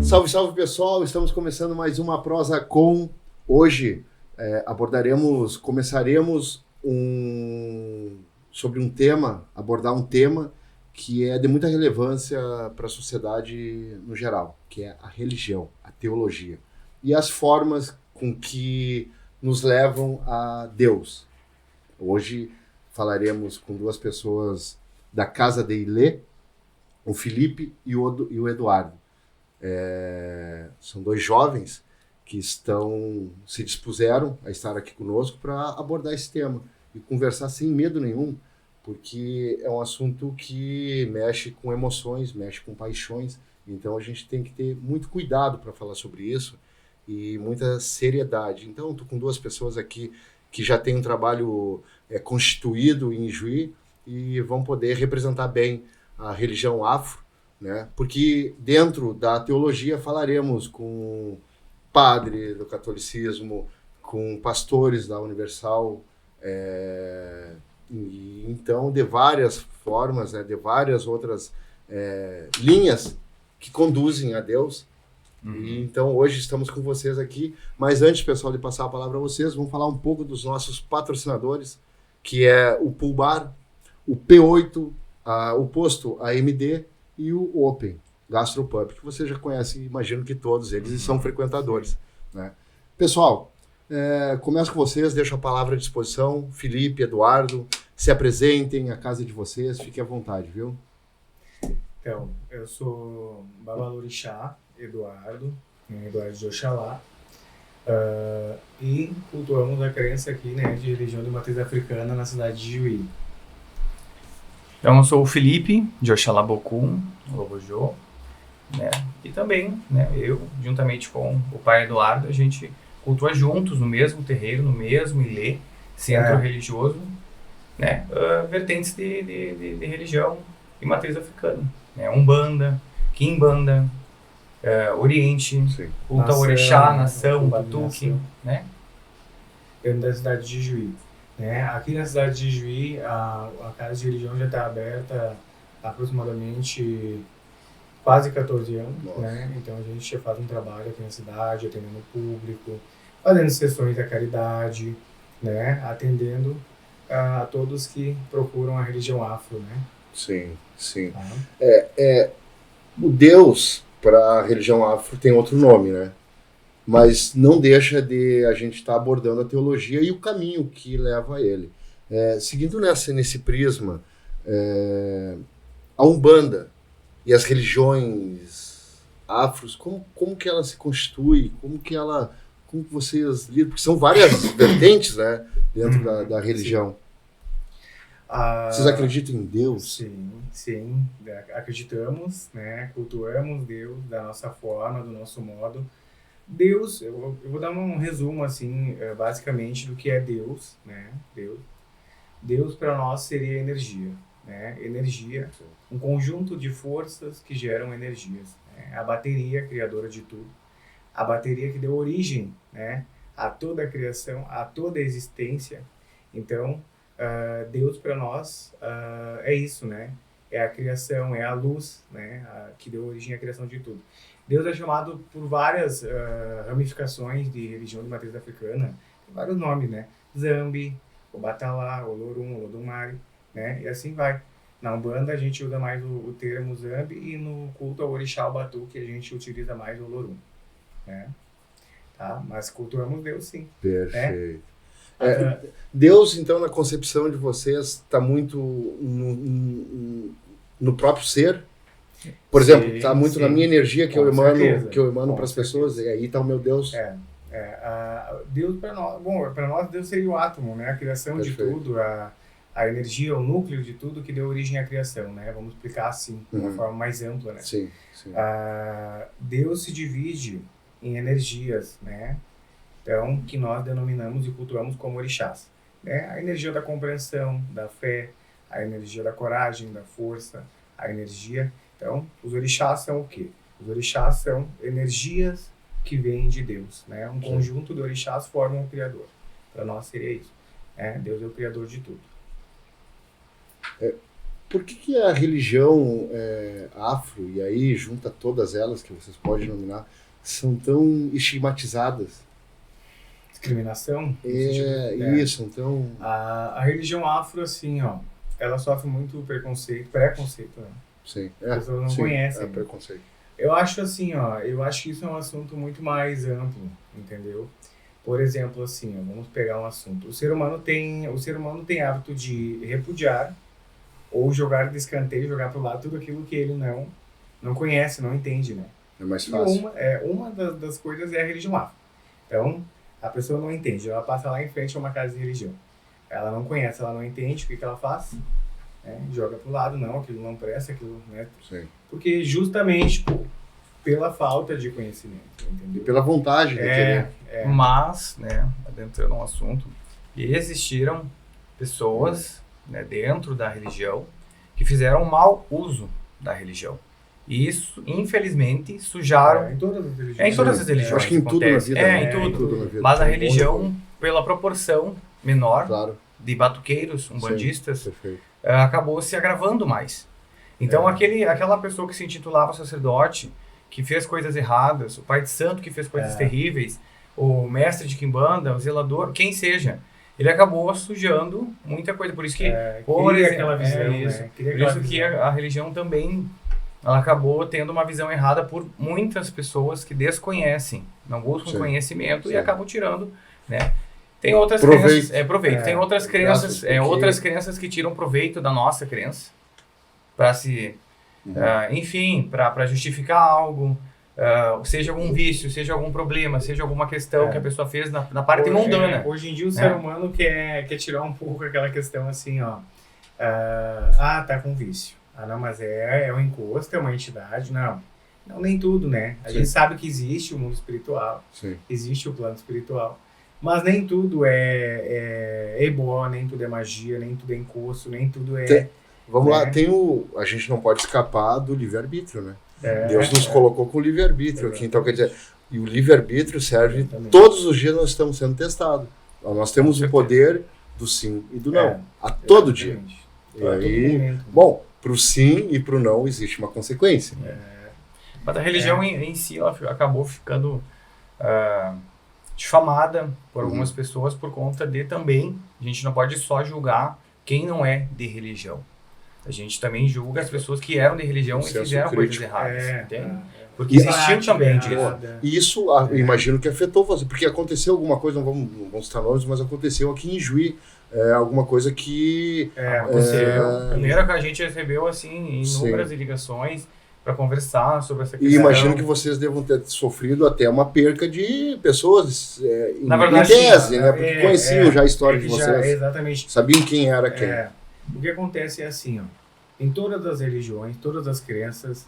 Salve, salve pessoal, estamos começando mais uma Prosa Com. Hoje começaremos abordar um tema que é de muita relevância para a sociedade no geral, que é a religião, a teologia e as formas com que nos levam a Deus. Hoje falaremos com duas pessoas da Casa de Ilê, o Felipe e o Eduardo. São dois jovens que se dispuseram a estar aqui conosco para abordar esse tema e conversar sem medo nenhum, porque é um assunto que mexe com emoções, mexe com paixões, então a gente tem que ter muito cuidado para falar sobre isso e muita seriedade. Então estou com duas pessoas aqui que já têm um trabalho constituído em Ijuí e vão poder representar bem a religião afro, né? Porque dentro da teologia falaremos com padre do catolicismo, com pastores da Universal, e então de várias formas, de várias outras linhas que conduzem a Deus. E então hoje estamos com vocês aqui, mas antes, pessoal, de passar a palavra a vocês, vamos falar um pouco dos nossos patrocinadores, que é o Pool Bar, o P8, o Posto AMD e o Open Gastropub, que você já conhece, imagino que todos eles são frequentadores, né? Pessoal, começo com vocês, deixo a palavra à disposição. Felipe, Eduardo, se apresentem, a casa de vocês, fiquem à vontade, viu? Então, eu sou Babalorixá, Eduardo de Oxalá, e cultuamos a crença aqui, né, de religião de matriz africana na cidade de Juí. Então, eu sou o Felipe, de Oxalá Bocum, Lobojô, né? E também, né, eu, juntamente com o pai Eduardo, a gente cultua juntos no mesmo terreiro, no mesmo Ilê, centro religioso, né, vertentes de religião e matriz africana, né, Umbanda, Quimbanda, Oriente, culto ao Orixá, Nação, Batuque, né? Dentro da cidade de Juí. Aqui na cidade de Juí, a Casa de Religião já está aberta há aproximadamente quase 14 anos, né? Então a gente já faz um trabalho aqui na cidade, atendendo o público, fazendo sessões da caridade, né? Atendendo a todos que procuram a religião afro, né? Sim. O Deus, para a religião afro, tem outro nome, né? Mas não deixa de a gente estar abordando a teologia e o caminho que leva a ele. Seguindo nesse prisma, a Umbanda e as religiões afros, como que ela se constitui, como que vocês lidam, porque são várias vertentes, né, dentro da religião. Vocês acreditam em Deus? Sim, acreditamos, né, cultuamos Deus da nossa forma, do nosso modo. Deus, eu vou dar um resumo, assim, basicamente do que é Deus, né? Deus para nós seria energia, né? Energia, um conjunto de forças que geram energias, né? A bateria criadora de tudo, a bateria que deu origem, né, a toda a criação, a toda a existência. Então, Deus para nós é isso, né? É a criação, é a luz, né, que deu origem à criação de tudo. Deus é chamado por várias ramificações de religião de matriz africana, tem vários nomes, né? Zambi, Obatalá, Olorum, Olodumare, né? E assim vai. Na Umbanda a gente usa mais o termo Zambi e no culto ao Orixá, o Batuque, a gente utiliza mais o Olorum, né? Tá? Mas cultuamos Deus, sim. Perfeito. Né? Deus, então, na concepção de vocês, está muito no próprio ser? Por exemplo, está muito na minha energia que eu emano para as pessoas, e aí está o meu Deus. Deus para nós Deus seria o átomo, né? A criação de tudo, a energia, o núcleo de tudo que deu origem à criação, né? Vamos explicar assim, de uma forma mais ampla, né? Sim. Deus se divide em energias, né? Então, que nós denominamos e cultuamos como orixás, né? A energia da compreensão, da fé, a energia da coragem, da força, a energia. Então, os orixás são o quê? Os orixás são energias que vêm de Deus, né? Um conjunto de orixás formam o Criador. Para nós seria isso, né? Deus é o Criador de tudo. Por que a religião afro, e aí junta todas elas que vocês podem nominar, são tão estigmatizadas? Discriminação? Isso, então... A religião afro, assim, ó, ela sofre muito preconceito, né? Sim. As pessoas não conhecem. É preconceito. Eu acho assim, ó, eu acho que isso é um assunto muito mais amplo, entendeu? Por exemplo, assim, ó, vamos pegar um assunto. O ser humano tem hábito de repudiar ou jogar de escanteio, jogar pro lado tudo aquilo que ele não conhece, não entende, né? É mais E fácil. uma das coisas é a religião afro. Então, a pessoa não entende, ela passa lá em frente a uma casa de religião. Ela não conhece, ela não entende, o que ela faz? Joga pro lado, não, aquilo não presta, aquilo, né? Sim. Porque justamente, pela falta de conhecimento, entendeu? E pela vontade de querer. Mas, né, adentrando um assunto, existiram pessoas, né, dentro da religião que fizeram mau uso da religião. E isso, infelizmente, sujaram... Em todas as religiões. em todas as religiões. Acho que em tudo na acontece. vida. Em né? tudo. na vida. Mas a Tem religião, pela proporção menor Claro. de batuqueiros, umbandistas, Perfeito. acabou se agravando mais. Então, aquela pessoa que se intitulava sacerdote, que fez coisas erradas, o pai de santo que fez coisas terríveis, o mestre de quimbanda, o zelador, quem seja, ele acabou sujando muita coisa. Por isso que, Cria aquela visão, isso. né? Cria Por aquela isso que visão. a religião também, ela acabou tendo uma visão errada por muitas pessoas que desconhecem, não buscam Sim. conhecimento Sim. e acabam tirando, né? Tem outras Proveito. crenças, proveito. Tem outras crenças, porque- outras crenças que tiram proveito da nossa crença para se, enfim, para justificar algo, seja algum vício, seja algum problema, seja alguma questão que a pessoa fez na parte mundana. Hoje em dia o ser humano quer tirar um pouco aquela questão assim, ó. Tá com vício. Não, mas é um encosto, é uma entidade. Não, nem tudo, né? A Sim. gente sabe que existe o mundo espiritual, Sim. existe o plano espiritual, mas nem tudo é ebó, nem tudo é magia, nem tudo é encosto, nem tudo é... Vamos lá, a gente não pode escapar do livre-arbítrio, né? Deus nos colocou com o livre-arbítrio aqui, então quer dizer, e o livre-arbítrio serve, Exatamente. todos os dias nós estamos sendo testados. Nós temos o poder do sim e do não, a todo dia. Exatamente. E A todo aí, momento. bom, pro sim e pro não existe uma consequência. Mas a religião em si, ela acabou ficando difamada por algumas pessoas por conta de também, a gente não pode só julgar quem não é de religião. A gente também julga as pessoas que eram de religião e senso fizeram coisas crítico. erradas, entende? Porque E existiu também disso. E isso, eu imagino que afetou você, porque aconteceu alguma coisa, não vamos citar nomes, mas aconteceu aqui em Juí, alguma coisa que... Aconteceu. Primeiro que a gente recebeu, assim, inúmeras ligações para conversar sobre essa questão. E imagino que vocês devam ter sofrido até uma perca de pessoas, Na verdade, em tese, né? Porque conheciam já a história de vocês, exatamente. sabiam quem era quem. O que acontece é assim, ó. Em todas as religiões, todas as crenças,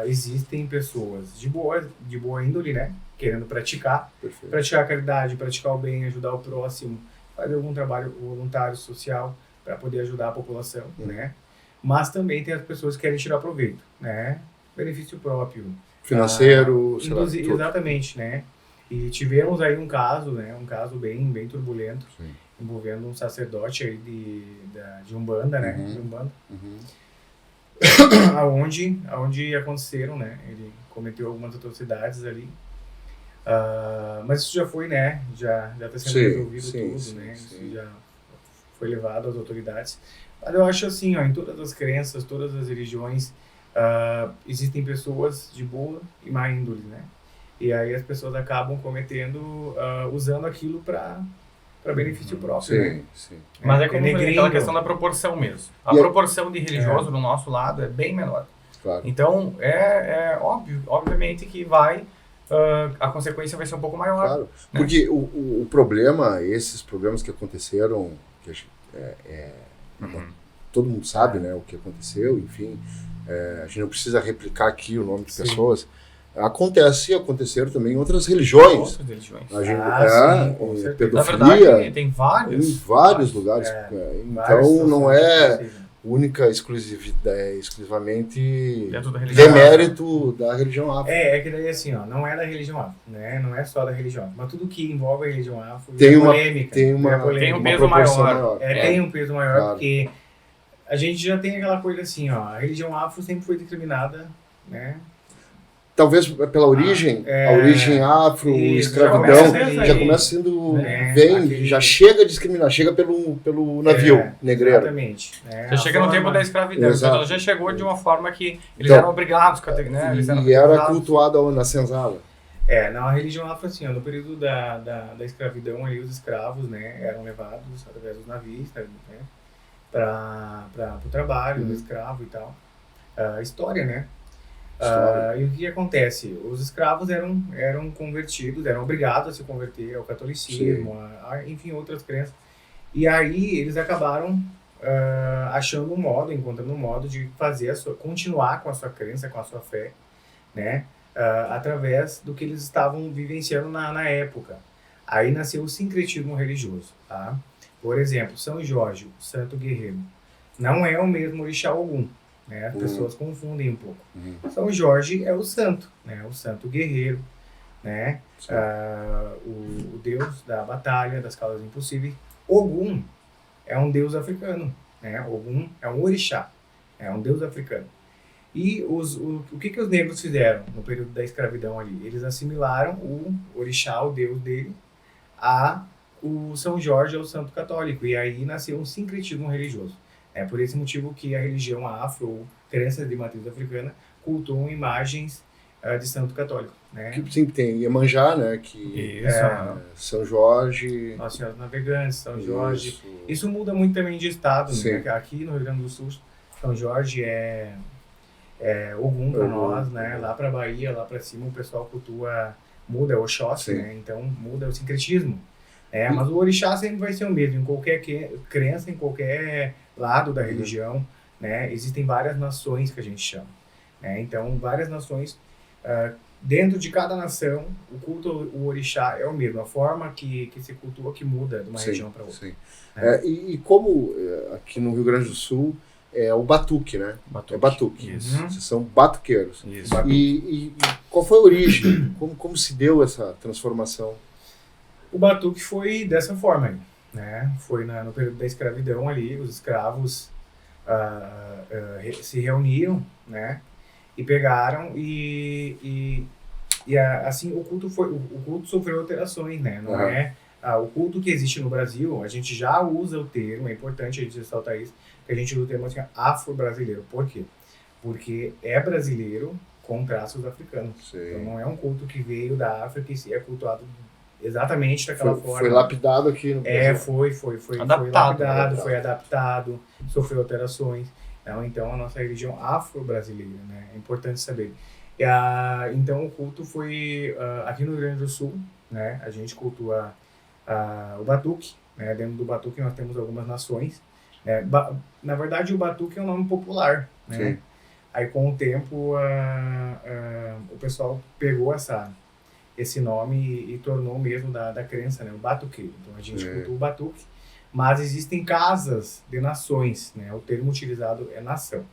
existem pessoas de boa índole, né? Querendo praticar a caridade, praticar o bem, ajudar o próximo, fazer algum trabalho voluntário, social, para poder ajudar a população, né? Mas também tem as pessoas que querem tirar proveito, né? Benefício próprio. Financeiro, sei lá, Inclusive, tudo. exatamente, né? E tivemos aí um caso, né? Um caso bem turbulento, Sim. envolvendo um sacerdote aí de Umbanda, né? De Umbanda. Aonde aconteceram, né? Ele cometeu algumas atrocidades ali. Mas isso já foi, né? Já está sendo resolvido tudo, né? Isso já foi levado às autoridades. Mas eu acho assim, ó, em todas as crenças, todas as religiões, existem pessoas de boa e má índole, né? E aí as pessoas acabam cometendo, usando aquilo para benefício próprio, né? Sim. Mas é como denegrindo. aquela questão da proporção mesmo. A proporção de religioso do nosso lado é bem menor. Claro. Então, obviamente que a consequência vai ser um pouco maior. Claro, né? porque o problema, esses problemas que aconteceram, que todo mundo sabe, né, o que aconteceu, enfim, a gente não precisa replicar aqui o nome de pessoas, aconteceram também em outras religiões. Outras religiões. A gente, sim, com certeza. pedofilia, Na verdade, tem vários. em vários lugares. Então não é única, exclusivamente Dentro da religião. demérito da religião afro. É que daí assim, ó, não é da religião afro, né? Não é só da religião afro, mas tudo que envolve a religião afro Tem é uma- polêmica. tem uma é polêmica. Tem um uma peso proporção maior. maior. Tem um peso maior, Claro. porque a gente já tem aquela coisa assim, ó, a religião afro sempre foi discriminada, né? Talvez pela origem, a origem afro, Isso, escravidão, já já começa sendo, né, já chega a discriminar, chega pelo navio negreiro. Exatamente. Né? Já chega no tempo da escravidão, Exato. então ela já chegou de uma forma que eles Então, eram obrigados, né? Eles eram E era obrigados. cultuada na senzala. Na religião afro, assim, ó, no período da escravidão, ali, os escravos, né, eram levados através dos navios, né, para o trabalho do escravo e tal. História, né? E o que acontece? Os escravos eram convertidos, eram obrigados a se converter ao catolicismo, enfim, outras crenças. E aí eles acabaram achando um modo, encontrando um modo de fazer continuar com a sua crença, com a sua fé, né? Através do que eles estavam vivenciando na época. Aí nasceu o sincretismo religioso, tá? Por exemplo, São Jorge, o santo guerreiro, não é o mesmo orixá Ogum, né? As pessoas confundem um pouco. São Jorge é o santo, né? O santo guerreiro, né? O deus da batalha, das causas impossíveis. Ogum é um deus africano, né? Ogum é um orixá, é um deus africano. E o que os negros fizeram no período da escravidão ali? Eles assimilaram o orixá, o deus dele, a o São Jorge, o santo católico. E aí nasceu um sincretismo religioso. É por esse motivo que a religião afro, ou crenças de matriz africana, cultuam imagens de santo católico. Né? Que sempre tem Iemanjá, né? Que São Jorge. Nossa Senhora dos Navegantes, São Jorge. Isso muda muito também de estado. Né? Aqui no Rio Grande do Sul, São Jorge é Ogum para nós, né? Lá para Bahia, lá para cima, o pessoal cultua, muda Oxóssi, né? Então muda o sincretismo. Mas o orixá sempre vai ser o mesmo, em qualquer crença, em qualquer lado da religião, né? Existem várias nações que a gente chama. Né? Então, várias nações, dentro de cada nação, o culto ao orixá é o mesmo, a forma que se cultua que muda de uma região para outra. Né? E como aqui no Rio Grande do Sul, é o batuque, né? É batuque. Isso. Vocês são batuqueiros. Isso. E qual foi a origem? Como se deu essa transformação? O batuque foi dessa forma, né? Foi no período da escravidão ali, os escravos se reuniram, né? E pegaram assim o culto sofreu alterações, né? Não é o culto que existe no Brasil, a gente já usa o termo, é importante a gente ressaltar isso, que a gente usa o termo assim, afro-brasileiro. Por quê? Porque é brasileiro com traços africanos. Então não é um culto que veio da África e é cultuado exatamente daquela forma. Foi lapidado aqui no Brasil. Foi lapidado, foi adaptado, sofreu alterações. Então, a nossa religião afro-brasileira, né? É importante saber. Então, o culto foi aqui no Rio Grande do Sul, né? A gente cultua o batuque, né? Dentro do batuque nós temos algumas nações. Na verdade, o batuque é um nome popular, né? Sim. Aí, com o tempo, o pessoal pegou esse nome e tornou mesmo da crença, né? O batuqueiro. Então, a gente cultua o batuque. Mas existem casas de nações, né? O termo utilizado é nação,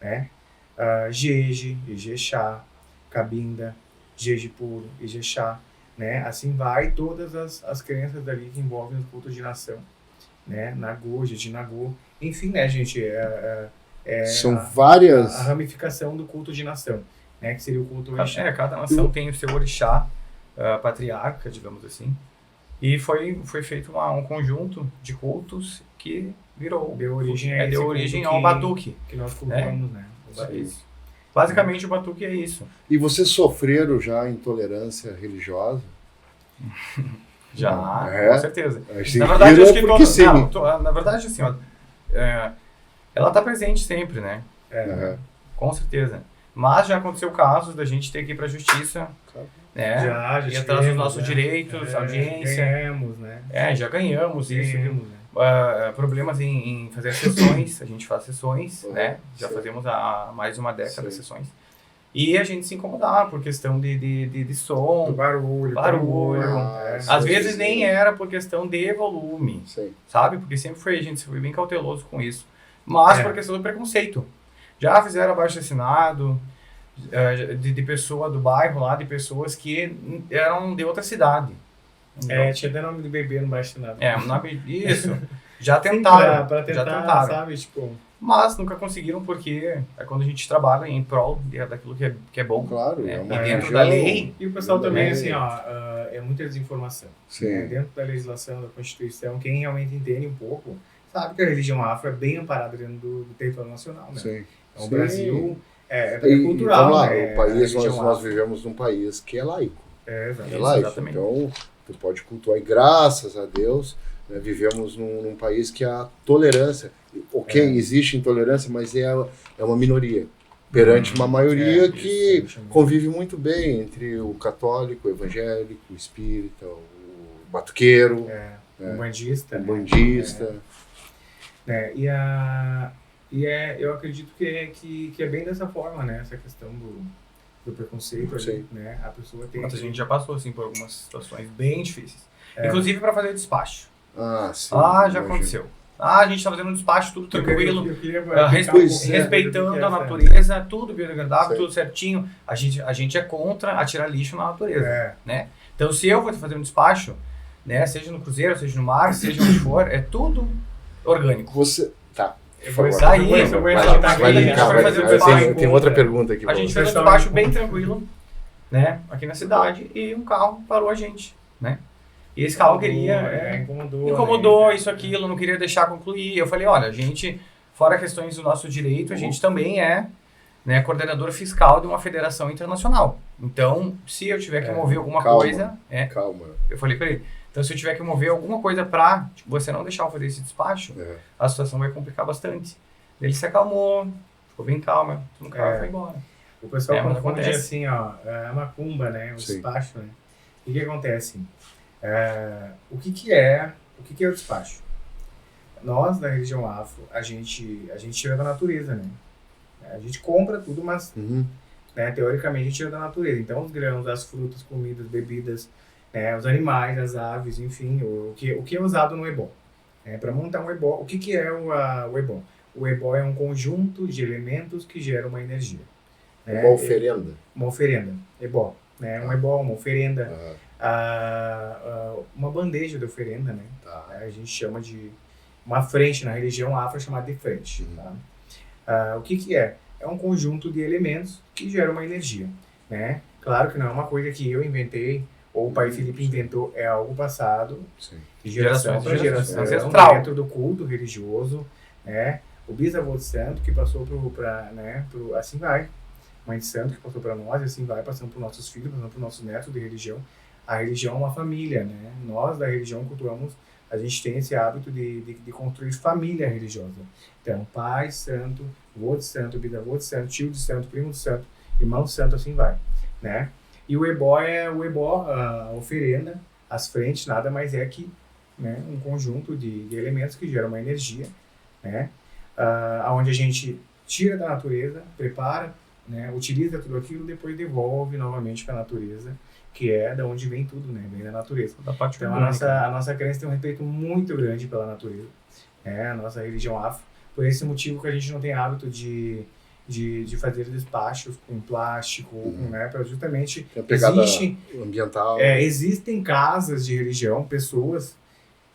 né? Jeje, Ijexá, Cabinda, Jejipuro, Ijexá, né? Assim vai todas as crenças dali que envolvem o culto de nação, né? Nagô, Jejinagô, enfim, né, gente? São várias... A ramificação do culto de nação, né? Que seria o culto orixá. Cada nação tem o seu orixá, patriarca, digamos assim. E foi feito um conjunto de cultos que deu origem ao batuque. Que nós cultuamos, né? Isso. Basicamente, o batuque é isso. E vocês sofreram já intolerância religiosa? Já, com certeza. Na verdade, acho que na verdade, assim, ó, ela está presente sempre, né? Com certeza. Mas já aconteceu casos da gente ter que ir para a justiça, né? E atrás dos nossos direitos, audiência. Ganhamos, né? Já ganhamos isso. Problemas em fazer sessões, a gente faz sessões, né? Já fazemos há mais de uma década sessões. E a gente se incomodava por questão de som, do barulho. Às vezes nem era por questão de volume, sabe? Porque a gente foi bem cauteloso com isso. Mas por questão do preconceito. Já fizeram abaixo-assinado de pessoa do bairro lá, de pessoas que eram de outra cidade. Tinha até nome de bebê no baixo-assinado. Isso. Já tentaram. Pra tentar, sabe? Tipo... mas nunca conseguiram porque é quando a gente trabalha em prol daquilo que é bom. Claro, né? é uma E dentro religião. da lei, E o pessoal também, É. assim, ó, é muita desinformação. Sim. Né? Dentro da legislação, da Constituição, quem realmente entende um pouco, sabe que a religião afro é bem amparada dentro do território nacional, né? Sim. Então, o Sim. Brasil é E, cultural, vamos lá, né? o país, A religião nós afro. vivemos num país que é laico. É, É exatamente. laico. exatamente. Então, tu pode cultuar, e graças a Deus, né, vivemos num país que a tolerância, ok, existe intolerância, mas é uma minoria, perante uma maioria isso, que isso. convive muito bem entre o católico, o evangélico, o espírita, o batuqueiro, Um bandista. o né? bandista. Né? Eu acredito que é bem dessa forma, né? Essa questão do preconceito ali, Sim. né? A pessoa tem a que... gente já passou assim, por algumas situações bem difíceis. Inclusive para fazer o despacho. Ah, sim. Já imagino. aconteceu. A gente está fazendo um despacho, tudo tranquilo. Eu queria Respeitando explicar a um pouco natureza, tudo biodegradável, Sim. tudo certinho. A gente é contra atirar lixo na natureza, É. né? Então, se eu vou fazer um despacho, né, seja no cruzeiro, seja no mar, seja onde for, é tudo orgânico. Você. Tá. Eu Por vou favor. Aí, eu vou vai ressaltar Vai aqui, aqui, a gente linkar, vai vai fazer um linkar. despacho. Tem outra pergunta aqui. A gente pra fez um Pessoal, despacho bem tranquilo, né, aqui na cidade, e um carro parou a gente, né? E esse carro queria... Incomodou né? isso, aquilo, não queria deixar concluir. Eu falei, olha, a gente, fora questões do nosso direito, a gente também é, né, coordenador fiscal de uma federação internacional. Então, se eu tiver que mover alguma calma. coisa... Calma. Eu falei pra ele, então se eu tiver que mover alguma coisa pra você não deixar eu fazer esse despacho, a situação vai complicar bastante. Ele se acalmou, ficou bem calmo, no carro e foi embora. O pessoal mas confunde acontece. assim, ó, a macumba, né? O Sim. despacho, né? E o que acontece? O que é o despacho? Nós, da religião afro, a gente tira da natureza, né? A gente compra tudo, mas Uhum. né, teoricamente a gente tira da natureza. Então, os grãos, as frutas, comidas, bebidas, né, os animais, as aves, enfim, o que é usado no ebó. Para montar um ebó, o que é o ebó? O ebó é um conjunto de elementos que geram uma energia. Uma oferenda. Uma oferenda, ebó. Né? Um ebó, uma oferenda, uma bandeja de oferenda, né? Tá. A gente chama de uma frente, na religião afro é chamada de frente. Tá? O que é? É um conjunto de elementos que geram uma energia. Né? Claro que não é uma coisa que eu inventei, ou o pai Felipe inventou, é algo passado, Sim. de geração para geração, ancestral. dentro do culto religioso, né? O bisavô de santo que passou assim vai, mãe de santo que passou para nós, e assim vai passando para os nossos filhos, passando para os nossos netos de religião. A religião é uma família, né? Nós da religião cultuamos, a gente tem esse hábito de construir família religiosa. Então, pai santo, vô de santo, bisavô de santo, tio de santo, primo de santo, irmão de santo, assim vai, né? E o ebó a oferenda, as frentes, nada mais é que, né, um conjunto de elementos que geram uma energia, né, onde a gente tira da natureza, prepara, né, utiliza tudo aquilo, depois devolve novamente para a natureza, que é da onde vem tudo, né, vem da natureza. Da parte Então a nossa crença tem um respeito muito grande pela natureza, a nossa religião afro, por esse motivo que a gente não tem hábito de fazer despachos com plástico, né, para justamente ambiental. Existem casas de religião, pessoas,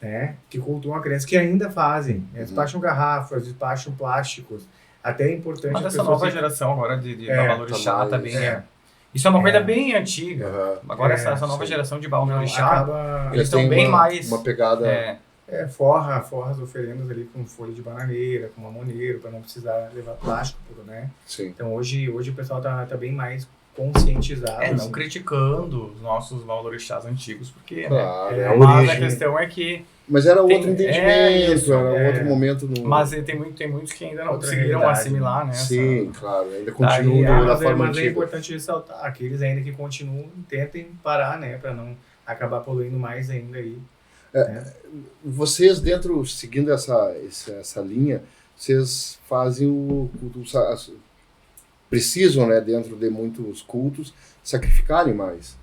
né, que cultuam a crença que ainda fazem, despacham garrafas, despacham plásticos, até é importante. Mas essa nova geração agora de Babalorixá também isso é uma coisa bem antiga. Agora essa nova geração de Babalorixá, eles estão bem mais uma pegada forra as oferendas ali com folha de bananeira, com mamoneiro, para não precisar levar plástico, né? Sim. Então hoje o pessoal tá bem mais conscientizado. Não criticando os nossos Babalorixás antigos, porque claro, mas a questão é que mas era outro entendimento, era outro momento. Mas tem muitos que ainda não conseguiram assimilar, né? Sim, claro, ainda continuam da forma mas antiga. É importante ressaltar, aqueles ainda que continuam, tentem parar, né, para não acabar poluindo mais ainda aí. Vocês seguindo essa linha, vocês fazem precisam, né, dentro de muitos cultos, sacrificar animais.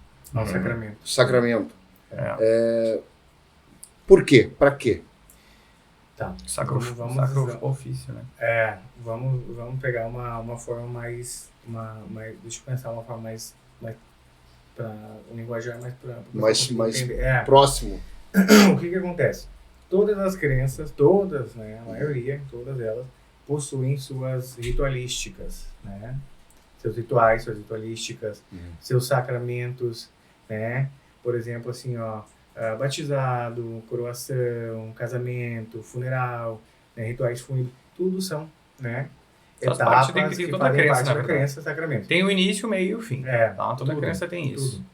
Sacramento. Por quê? Para quê? Tá. Sacro ofício, né? Vamos pegar uma forma mais, deixa eu pensar uma forma mais para um linguajar mais próximo. O que acontece? Todas as crenças, né, a maioria, todas elas, possuem suas ritualísticas, né? Seus rituais, suas ritualísticas, seus sacramentos, né? Por exemplo, assim, ó, batizado, coroação, casamento, funeral, né? Rituais fúnebres, tudo são, né? Faz Etapas parte de que toda a fazem crença, parte na da verdade. crença, sacramento. Tem o início, o meio e o fim. Tá? Toda tudo, crença tem isso. tudo.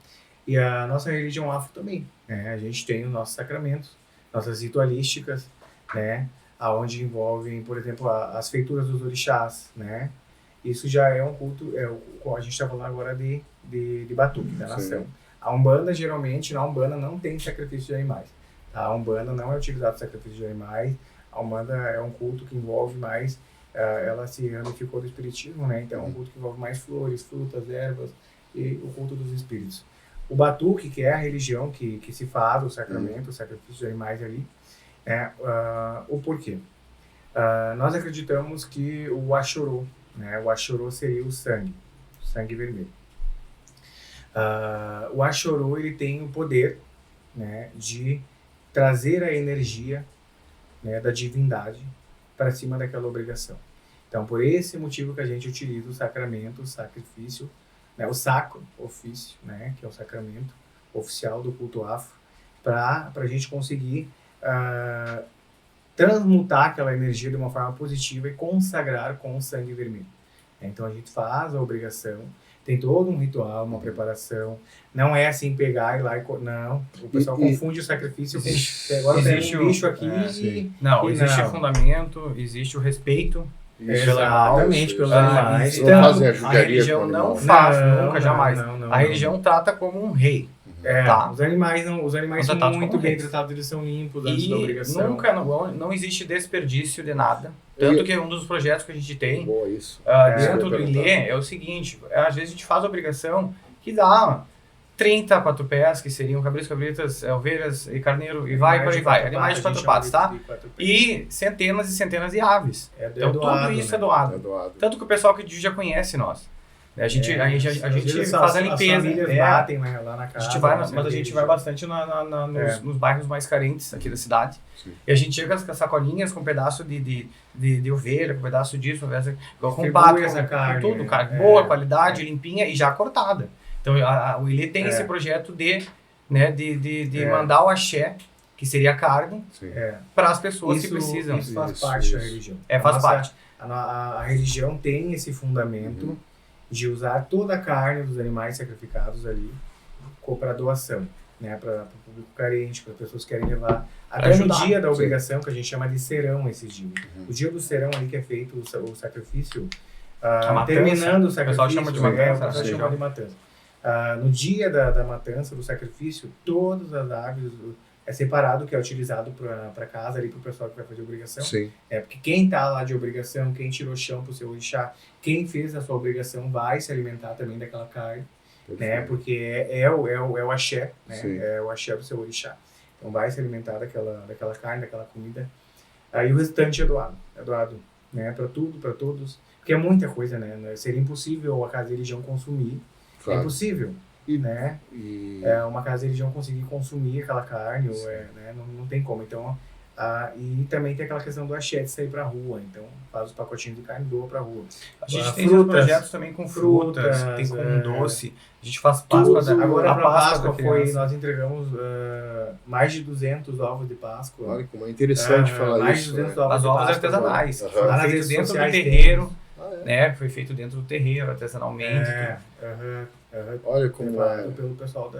E a nossa religião afro também, né? A gente tem os nossos sacramentos, nossas ritualísticas, né? Aonde envolvem, por exemplo, as feituras dos orixás, né? Isso já é um culto, a gente está falando agora de batuque, da nação. A Umbanda, geralmente, na Umbanda não tem sacrifício de animais. Tá? A Umbanda não é utilizado sacrifício de animais. A Umbanda é um culto que envolve mais, ela se ramificou do espiritismo, né? Então é um culto que envolve mais flores, frutas, ervas e o culto dos espíritos. O batuque, que é a religião que se faz o sacramento, o sacrifício de animais ali, o porquê? Nós acreditamos que o Axorô, né? O Axorô seria o sangue vermelho. O Axorô, ele tem o poder, né, de trazer a energia, né, da divindade para cima daquela obrigação. Então, por esse motivo que a gente utiliza o sacramento, o sacrifício, né, o sacro ofício, né, que é o sacramento oficial do culto afro, para a gente conseguir transmutar aquela energia de uma forma positiva e consagrar com o sangue vermelho. Então a gente faz a obrigação, tem todo um ritual, uma preparação, não é assim pegar e lá e... Não, o pessoal confunde o sacrifício com... Agora tem um bicho aqui Não, existe fundamento, existe o respeito. Exatamente, pelos animais. Então, a religião não faz, nunca, jamais. A religião trata como um rei. Os animais são muito bem tratados, eles são limpos antes da obrigação. Nunca, não existe desperdício de nada. Tanto que um dos projetos que a gente tem dentro do ILE é o seguinte, às vezes a gente faz a obrigação que dá 30 quatro-pés, que seriam cabritas, ovelhas e carneiro, e vai por aí vai. Animais de quatro patas, tá? E centenas e centenas de aves. Então tudo isso é doado. Tanto que o pessoal que já conhece nós. A gente faz a limpeza. Batem lá na casa. Mas a gente vai bastante nos bairros mais carentes aqui da cidade. Sim. E a gente chega com as sacolinhas com um pedaço de ovelha, com um pedaço disso, com pato, com tudo, cara. Boa qualidade, limpinha e já cortada. Então o ILE tem esse projeto de mandar o axé, que seria a carne, para as pessoas que precisam. Isso faz parte da religião. Faz parte. A religião tem esse fundamento de usar toda a carne dos animais sacrificados ali para doação, né, para o público carente, para pessoas que querem levar. Até no dia da obrigação, que a gente chama de serão esses dias. O dia do serão ali que é feito o sacrifício, terminando o sacrifício, o pessoal chama de matança. No dia da matança, do sacrifício, todas as aves é separado, que é utilizado para casa, ali para o pessoal que vai fazer obrigação. Sim. Porque quem está lá de obrigação, quem tirou chão para o seu orixá, quem fez a sua obrigação vai se alimentar também daquela carne, né? Porque é o axé, né? É o axé do seu orixá. Então vai se alimentar daquela carne, daquela comida. Aí o restante é doado, né? Para tudo, para todos. Porque é muita coisa, né? Seria impossível a casa de religião consumir. Claro. É impossível. Né? Uma casa de religião conseguir consumir aquela carne, né? Não tem como. Então, e também tem aquela questão do axé de sair pra rua. Então, faz os pacotinhos de carne e doa pra rua. A gente tem projetos também com frutas, tem com doce. A gente faz Páscoa. Agora, pra Páscoa, nós entregamos mais de 200 ovos de Páscoa. Olha como é interessante falar mais isso. Mais de 200 ovos de Páscoa. Ovos artesanais. Lá Feito dentro do terreiro. Né? Foi feito dentro do terreiro, artesanalmente. Olha como pelo pessoal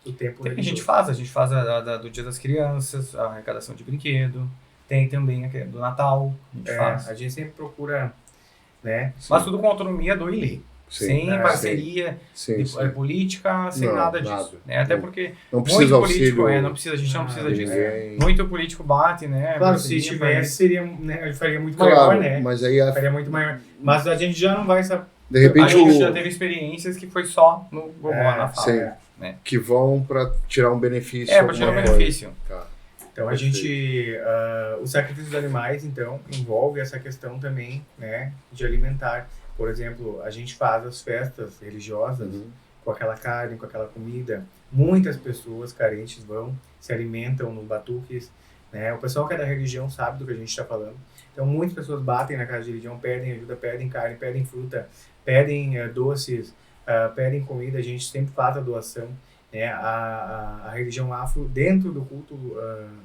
do tempo. A gente faz do Dia das Crianças, a arrecadação de brinquedo. Tem também do Natal. A gente sempre procura, né? Mas tudo com autonomia do ILE. Sem parceria política, sem nada disso. Né? Até porque não precisa muito político, a gente não precisa disso. Muito político bate, né? Claro, se tivesse, seria, né, faria muito maior, né? Mas aí faria muito maior. Mas a gente já não vai saber. De repente a gente já teve experiências que foi só no Gogó, na fala. Né? Que vão para tirar um benefício. Para tirar um benefício. Então a gente, o sacrifício dos animais, então, envolve essa questão também, né, de alimentar. Por exemplo, a gente faz as festas religiosas com aquela carne, com aquela comida. Muitas pessoas carentes vão, se alimentam nos batuques, né? O pessoal que é da religião sabe do que a gente está falando. Então, muitas pessoas batem na casa de religião, pedem ajuda, pedem carne, pedem fruta, pedem doces, pedem comida. A gente sempre faz a doação. Né? A religião afro, dentro do culto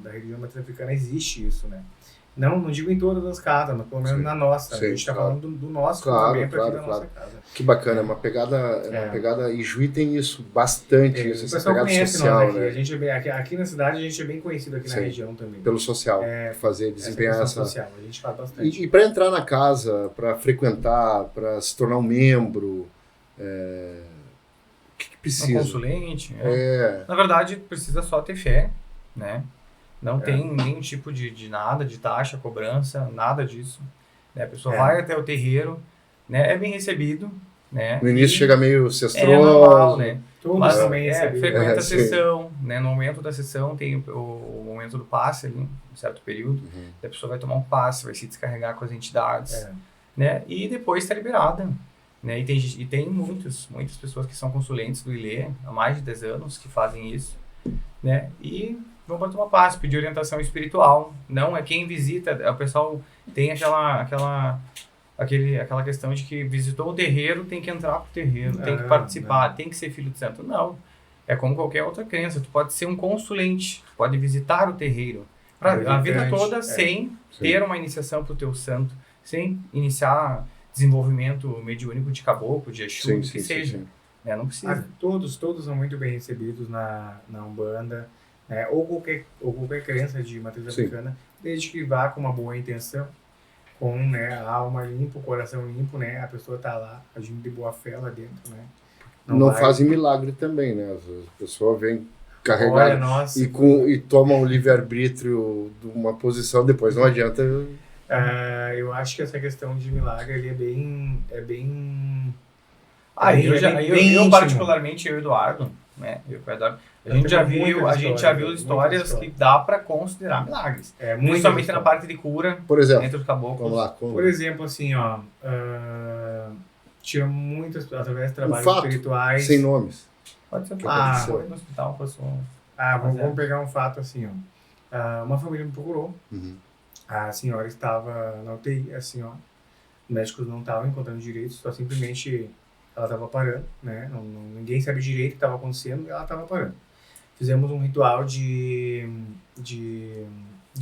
da religião matriz africana, existe isso, né? Não digo em todas as casas, mas pelo menos Sim. na nossa. Sim, a gente está claro. falando do nosso Claro, fundamento aqui da claro. nossa casa. Que bacana, é uma pegada, e Juí tem isso, bastante, O essa pessoal pegada conhece social, nós aqui. né? A gente é bem, aqui na cidade a gente é bem conhecido aqui na Sim. região também. Pelo social, desempenhar essa essa... social, a gente faz bastante. E para entrar na casa, para frequentar, para se tornar um membro, o que Um precisa? consulente. É, Na verdade, precisa só ter fé, né? Não tem nenhum tipo de nada, de taxa, cobrança, nada disso. Né? A pessoa vai até o terreiro, né? É bem recebido, né? no início E chega meio é normal, cestroso. né? Todos Mas também recebidos. frequenta a sim. sessão, né? No momento da sessão tem o momento do passe ali, um certo período. Uhum. A pessoa vai tomar um passe, vai se descarregar com as entidades, né? E depois está liberada. Né? E tem muitas pessoas que são consulentes do ILE há mais de 10 anos que fazem isso, né? E vão para tomar passe, pedir orientação espiritual. Não é quem visita, o pessoal tem aquela questão de que visitou o terreiro, tem que entrar pro terreiro, tem que participar, tem que ser filho de santo. Não, é como qualquer outra crença, tu pode ser um consulente, tu pode visitar o terreiro a vida toda sem ter uma iniciação pro teu santo, sem iniciar desenvolvimento mediúnico de caboclo, de Exu, que seja. Né? Não precisa. Todos são muito bem recebidos na Umbanda, né? ou qualquer crença de matriz africana, desde que vá com uma boa intenção, com, né, a alma limpa, o coração limpo, né? A pessoa tá lá agindo de boa fé lá dentro, né? Não fazem milagre também, né? A pessoa vem carregada e toma um livre-arbítrio de uma posição, depois não adianta. Eu acho que essa questão de milagre ele é bem eu particularmente, eu e Eduardo, né? A gente já viu histórias que dá para considerar milagres. Principalmente na parte de cura, por exemplo, entre os caboclos. Vamos lá, por exemplo, assim, ó, tinha muitas, através de trabalhos espirituais. Sem nomes. Pode ser foi no hospital, passou. Vamos pegar um fato assim, ó. Uma família me procurou. Uhum. A senhora estava na UTI, assim, ó. Os médicos não estavam encontrando direito, só simplesmente ela estava parando, né? Ninguém sabe direito o que estava acontecendo, ela estava parando. Fizemos um ritual de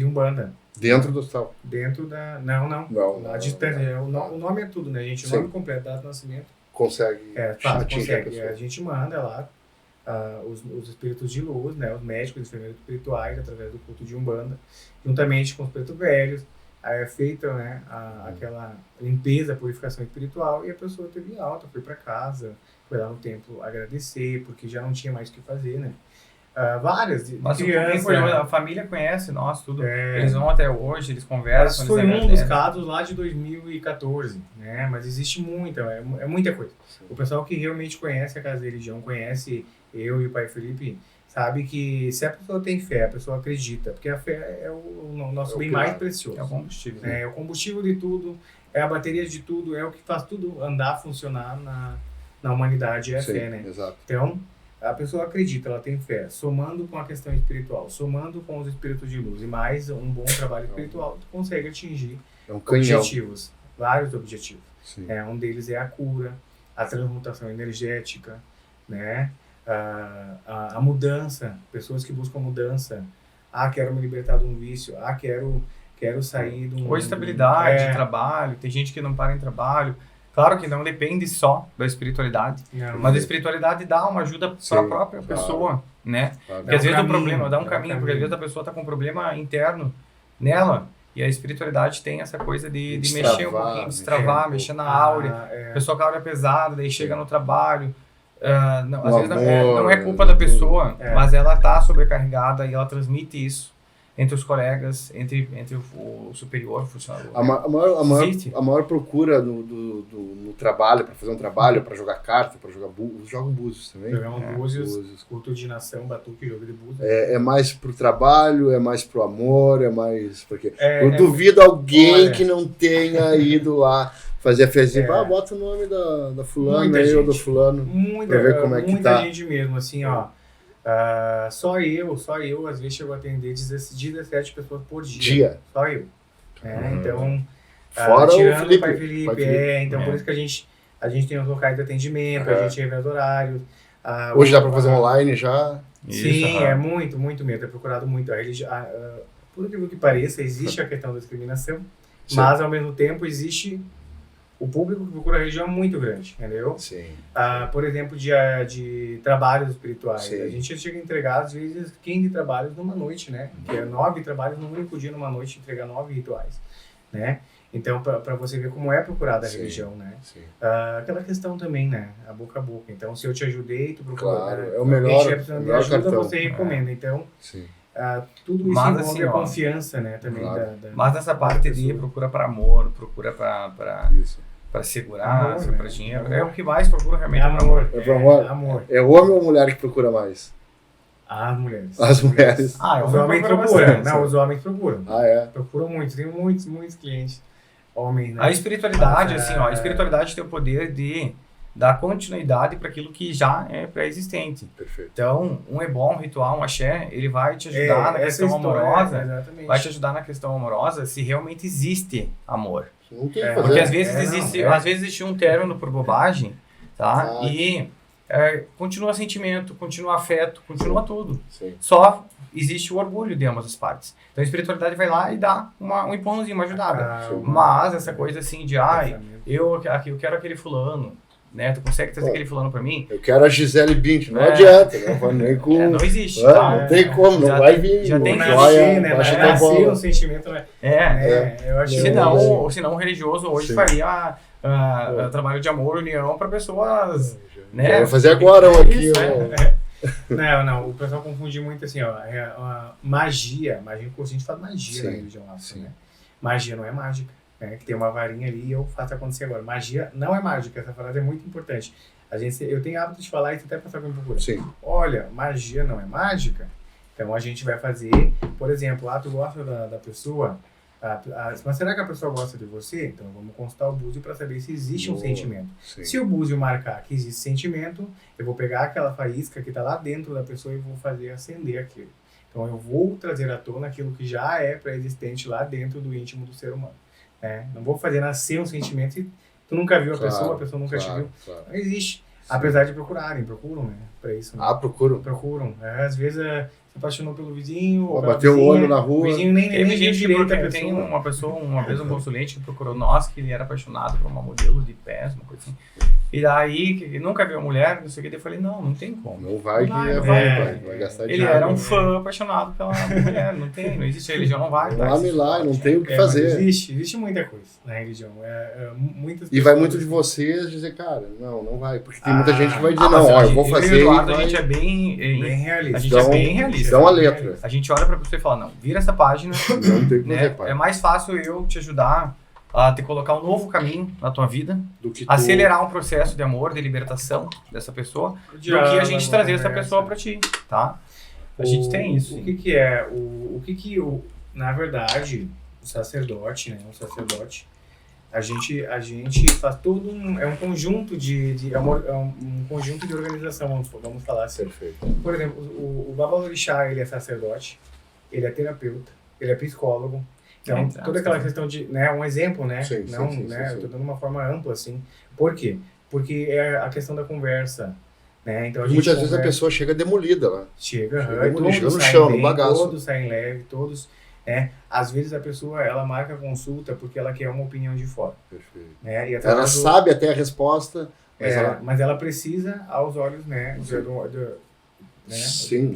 Umbanda. Dentro do hospital? Dentro da... Não. A distância. O nome é tudo, né, gente? O nome completo, data de nascimento. Consegue. Consegue. A gente manda lá os espíritos de luz, né? Os médicos, os enfermeiros espirituais, através do culto de Umbanda, juntamente com os pretos velhos. Aí é feita, né, aquela limpeza, purificação espiritual, e a pessoa teve alta, foi para casa, foi lá no templo agradecer, porque já não tinha mais o que fazer, né? Várias Mas crianças, a família conhece nós, tudo. Eles vão até hoje, eles conversam. Mas foi um dos casos lá de 2014, né? Mas existe muita, é muita coisa. O pessoal que realmente conhece a Casa da Religião, conhece eu e o Pai Felipe, sabe que se a pessoa tem fé, a pessoa acredita, porque a fé é o nosso bem mais precioso. É o combustível. É o combustível de tudo, é a bateria de tudo, é o que faz tudo andar, funcionar na humanidade, é a fé, né? Exato. Então, a pessoa acredita, ela tem fé, somando com a questão espiritual, somando com os espíritos de luz e mais um bom trabalho espiritual, tu consegue atingir objetivos, vários objetivos. Um deles é a cura, a transmutação energética, né? A mudança, pessoas que buscam mudança. Quero me libertar de um vício. Quero sair de um... Ou estabilidade de trabalho. Tem gente que não para em trabalho. Claro que não depende só da espiritualidade, mas a espiritualidade dá uma ajuda para a própria pessoa, né? Porque às vezes o problema dá um caminho, porque às vezes a pessoa está com um problema interno nela, e a espiritualidade tem essa coisa de mexer um pouquinho, destravar, mexer na áurea. A pessoa com a áurea pesada, daí chega no trabalho. Às vezes não é culpa da pessoa, mas ela está sobrecarregada e ela transmite isso entre os colegas, entre o superior, o funcionário. A maior procura no trabalho, para fazer um trabalho, para jogar carta, para jogar búzios, jogam búzios também. Jogamos búzios, culto de nação, batuque, jogo de búzios. É mais pro trabalho, é mais pro amor, é mais... Porque eu duvido alguém que não tenha ido lá fazer a festinha, bota o nome da fulana aí ou do fulano, pra ver como é que tá. Muita gente mesmo, assim, ó. Só eu, às vezes, chego a atender 17 pessoas por dia. Só eu. Então, Fora tirando o o Pai Felipe, então por isso que a gente tem os locais de atendimento, a gente revê os horários. Hoje dá para fazer online já? Sim, é muito mesmo, é procurado muito. Por incrível que pareça, existe a questão da discriminação, mas ao mesmo tempo existe o público que procura a religião muito grande, entendeu? Sim. Por exemplo, de trabalhos espirituais. Sim. A gente chega a entregar, às vezes, 15 trabalhos numa noite, né? Que é 9 trabalhos num único dia, numa noite, entregar 9 rituais, né? Então, para você ver como é procurada a religião, né? Aquela questão também, né? A boca. Então, se eu te ajudei, tu procura. Claro, é o melhor, de ajuda, cartão. você recomenda. Então, sim. Tudo isso Mas, envolve assim, a confiança, né? Também mas nessa parte de procura para amor, procura para segurança, para dinheiro, é o que mais procura realmente. Amor. Amor. É homem ou mulher que procura mais? As mulheres. As mulheres. Os homens procuram. Não, os homens procuram. É? Procuram muito. Tem muitos clientes homens, né? A espiritualidade, a espiritualidade tem o poder de dar continuidade para aquilo que já é pré-existente. Perfeito. Então, um ebó, um ritual, um axé, ele vai te ajudar na questão amorosa. Exatamente. Vai te ajudar na questão amorosa se realmente existe amor. Não tem que fazer. Porque às vezes existe um término por bobagem, tá? E continua sentimento, continua afeto, continua tudo. Sim. Só existe o orgulho de ambas as partes. Então a espiritualidade vai lá e dá um empurrãozinho, uma ajudada. Mas essa coisa assim de, eu quero aquele fulano, né? Tu consegue trazer aquele fulano pra mim? Eu quero a Gisele Bündchen, não adianta, né? Não existe, tá? Não tem como, não vai vir. Já tem que nascer o sentimento, né? Eu acho senão o religioso hoje faria trabalho de amor, união para pessoas, né? Vou fazer agora aqui, Não, o pessoal confunde muito assim, magia, a gente fala magia na religião nossa, né? Magia não é mágica, né? Que tem uma varinha ali e eu faço acontecer agora. Magia não é mágica, essa frase é muito importante. Eu tenho hábito de falar isso até para saber um pouco. Sim. Olha, magia não é mágica, então a gente vai fazer, por exemplo, tu gosta da pessoa, mas será que a pessoa gosta de você? Então vamos consultar o búzio para saber se existe um sentimento. Sim. Se o búzio marcar que existe sentimento, eu vou pegar aquela faísca que está lá dentro da pessoa e vou fazer acender aquilo. Então eu vou trazer à tona aquilo que já é pré-existente lá dentro do íntimo do ser humano. Né? Não vou fazer nascer um sentimento se tu nunca viu a pessoa nunca te viu. Claro. Não existe. Apesar de procuram, né? Para isso. Né? Procuram. Às vezes se apaixonou pelo vizinho, bateu o olho na rua. O vizinho nem gente direito a pessoa. Tem uma vez um consulente que procurou nós, que ele era apaixonado por uma modelo de pés, uma coisa assim. E daí, que nunca viu a mulher, não sei o que, eu falei, não tem como. Não vai gastar dinheiro. Ele era um fã apaixonado pela mulher, não existe, a religião não vai. Não lá, não tem o que fazer. Existe muita coisa na religião. E vai muito de vocês dizer, cara, não vai. Porque tem muita gente que vai dizer, eu vou fazer. A gente é bem realista. A gente é bem realista. Dá uma letra. A gente olha pra pessoa e fala, não, vira essa página. Não tem que fazer, é mais fácil eu te ajudar a te colocar um novo caminho na tua vida, do que acelerar um processo de amor, de libertação dessa pessoa, do que a gente trazer essa pessoa pra ti, tá? A gente tem isso. O que na verdade, o sacerdote, né? A gente faz todo um conjunto de amor, um conjunto de organização, vamos falar assim. Perfeito. Por exemplo, o Babalorixá, ele é sacerdote, ele é terapeuta, ele é psicólogo. Então, toda aquela questão de, né, um exemplo, né? Sim, eu tô dando uma forma ampla, assim. Por quê? Porque é a questão da conversa, né? Então, muitas vezes a pessoa chega demolida lá. Chega no chão, no bagaço. Todos saem leve, né? Às vezes a pessoa, ela marca a consulta porque ela quer uma opinião de fora. Perfeito. Né? E ela sabe até a resposta, mas ela precisa, aos olhos, né? De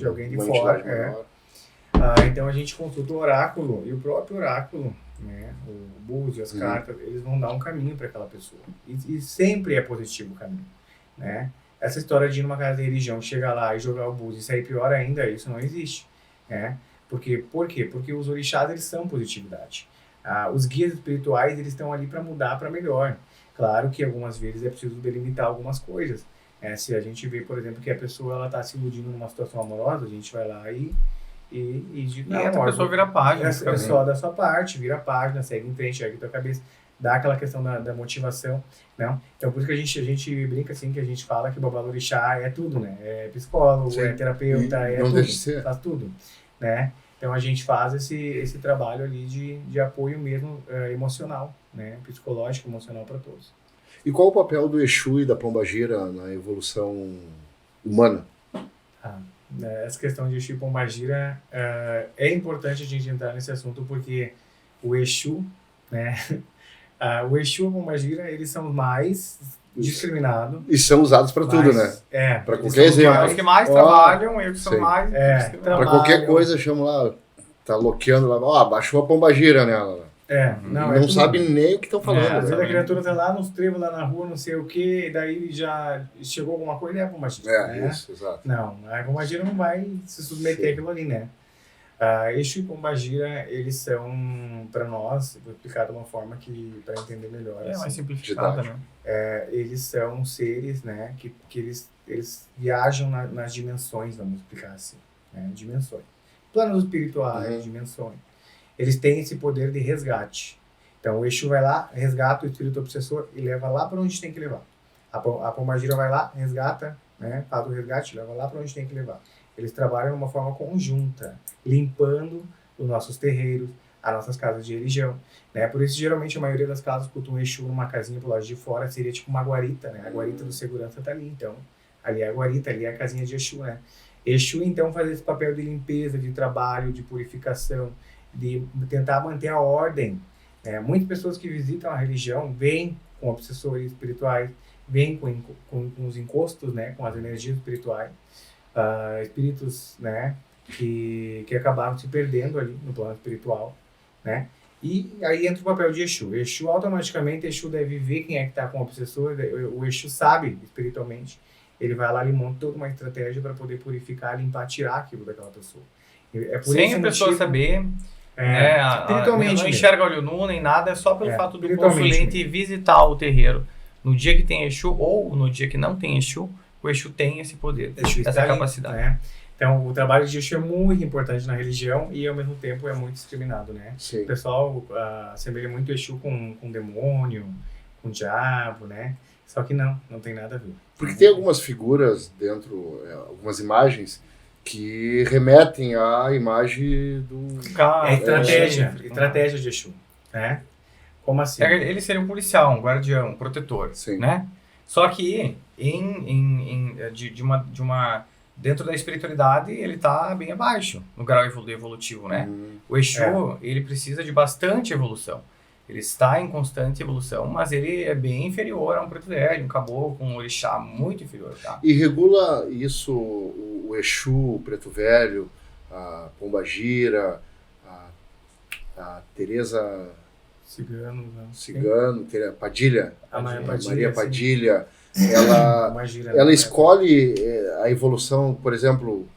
alguém de fora. Então a gente consulta o oráculo, e o próprio oráculo, né, o búzio, as cartas, eles vão dar um caminho para aquela pessoa. E sempre é positivo o caminho. Né? Essa história de ir numa casa de religião, chegar lá e jogar o búzio e sair pior ainda, isso não existe. Né? Por quê? Porque os orixás, eles são positividade. Os guias espirituais, eles estão ali para mudar para melhor. Claro que algumas vezes é preciso delimitar algumas coisas. Se a gente vê, por exemplo, que a pessoa está se iludindo numa situação amorosa, a gente vai lá e a pessoa vira a página. É só da sua parte, vira a página, segue em frente, ergue tua cabeça, dá aquela questão da motivação, não? Então por isso que a gente brinca assim, que a gente fala que o Babalorixá é tudo, né? É psicólogo, é terapeuta, não tudo, deixa de ser. faz tudo, né? Então a gente faz esse trabalho ali de apoio mesmo emocional, né? Psicológico, emocional para todos. E qual o papel do Exu e da Pombagira na evolução humana? Essa questão de Exu e Pombagira, é importante a gente entrar nesse assunto porque o Exu, né? O Exu e a Pombagira, eles são mais discriminados. E são usados para tudo, né? Para qualquer exemplo. Os que mais trabalham e os que são mais para qualquer coisa, chamo lá, tá loqueando lá, baixou a Pombagira nela. Não sabe nem o que estão falando. Às vezes a criatura tá lá nos trevos, lá na rua, não sei o que, e daí já chegou alguma coisa e é a Pombagira. Né? Isso, exato. Não, a Pombagira não vai se submeter àquilo ali, né? Exu e Pombagira, eles são, para nós, vou explicar de uma forma que para entender melhor. É mais simplificada, né? Eles são seres, né, que eles viajam nas dimensões, vamos explicar assim, né? Dimensões. Planos espirituais, dimensões. Eles têm esse poder de resgate. Então, o Exu vai lá, resgata o espírito obsessor e leva lá para onde tem que levar. A Pombagira vai lá, resgata, né, faz o resgate, leva lá para onde tem que levar. Eles trabalham de uma forma conjunta, limpando os nossos terreiros, as nossas casas de religião. Né? Por isso, geralmente, a maioria das casas cultuam Exu numa casinha pro lado de fora, seria tipo uma guarita, né? A guarita do segurança tá ali, então. Ali é a guarita, ali é a casinha de Exu, né? Exu, então, faz esse papel de limpeza, de trabalho, de purificação, de tentar manter a ordem. Muitas pessoas que visitam a religião vêm com obsessores espirituais, vêm com os encostos, né? Com as energias espirituais. Espíritos, né, que acabaram se perdendo ali no plano espiritual, né, e aí entra o papel de Exu. Exu, automaticamente, Exu deve ver quem é que está com o obsessor, o Exu sabe espiritualmente, ele vai lá e monta toda uma estratégia para poder purificar, limpar, tirar aquilo daquela pessoa. Sem a pessoa saber, espiritualmente não enxerga olho nu nem nada, é só pelo fato do consulente visitar o terreiro no dia que tem Exu ou no dia que não tem Exu. O Exu tem esse poder, essa capacidade. Né? Então, o trabalho de Exu é muito importante na religião e, ao mesmo tempo, é muito discriminado, né? Sim. O pessoal assemelha muito Exu com demônio, com diabo, né? Só que não tem nada a ver. Porque tem algumas figuras dentro, algumas imagens, que remetem à imagem do... Estratégia de Exu, né? Como assim? Ele seria um policial, um guardião, um protetor, Sim. né? Só que dentro da espiritualidade ele está bem abaixo no grau evolutivo, né? O Exu ele precisa de bastante evolução. Ele está em constante evolução, mas ele é bem inferior a um preto velho, um caboclo, um orixá muito inferior, tá? E regula isso o Exu, o preto velho, a Pombagira, a Teresa Cigano, Padilha, a Maria Padilha, ela escolhe a evolução, por exemplo,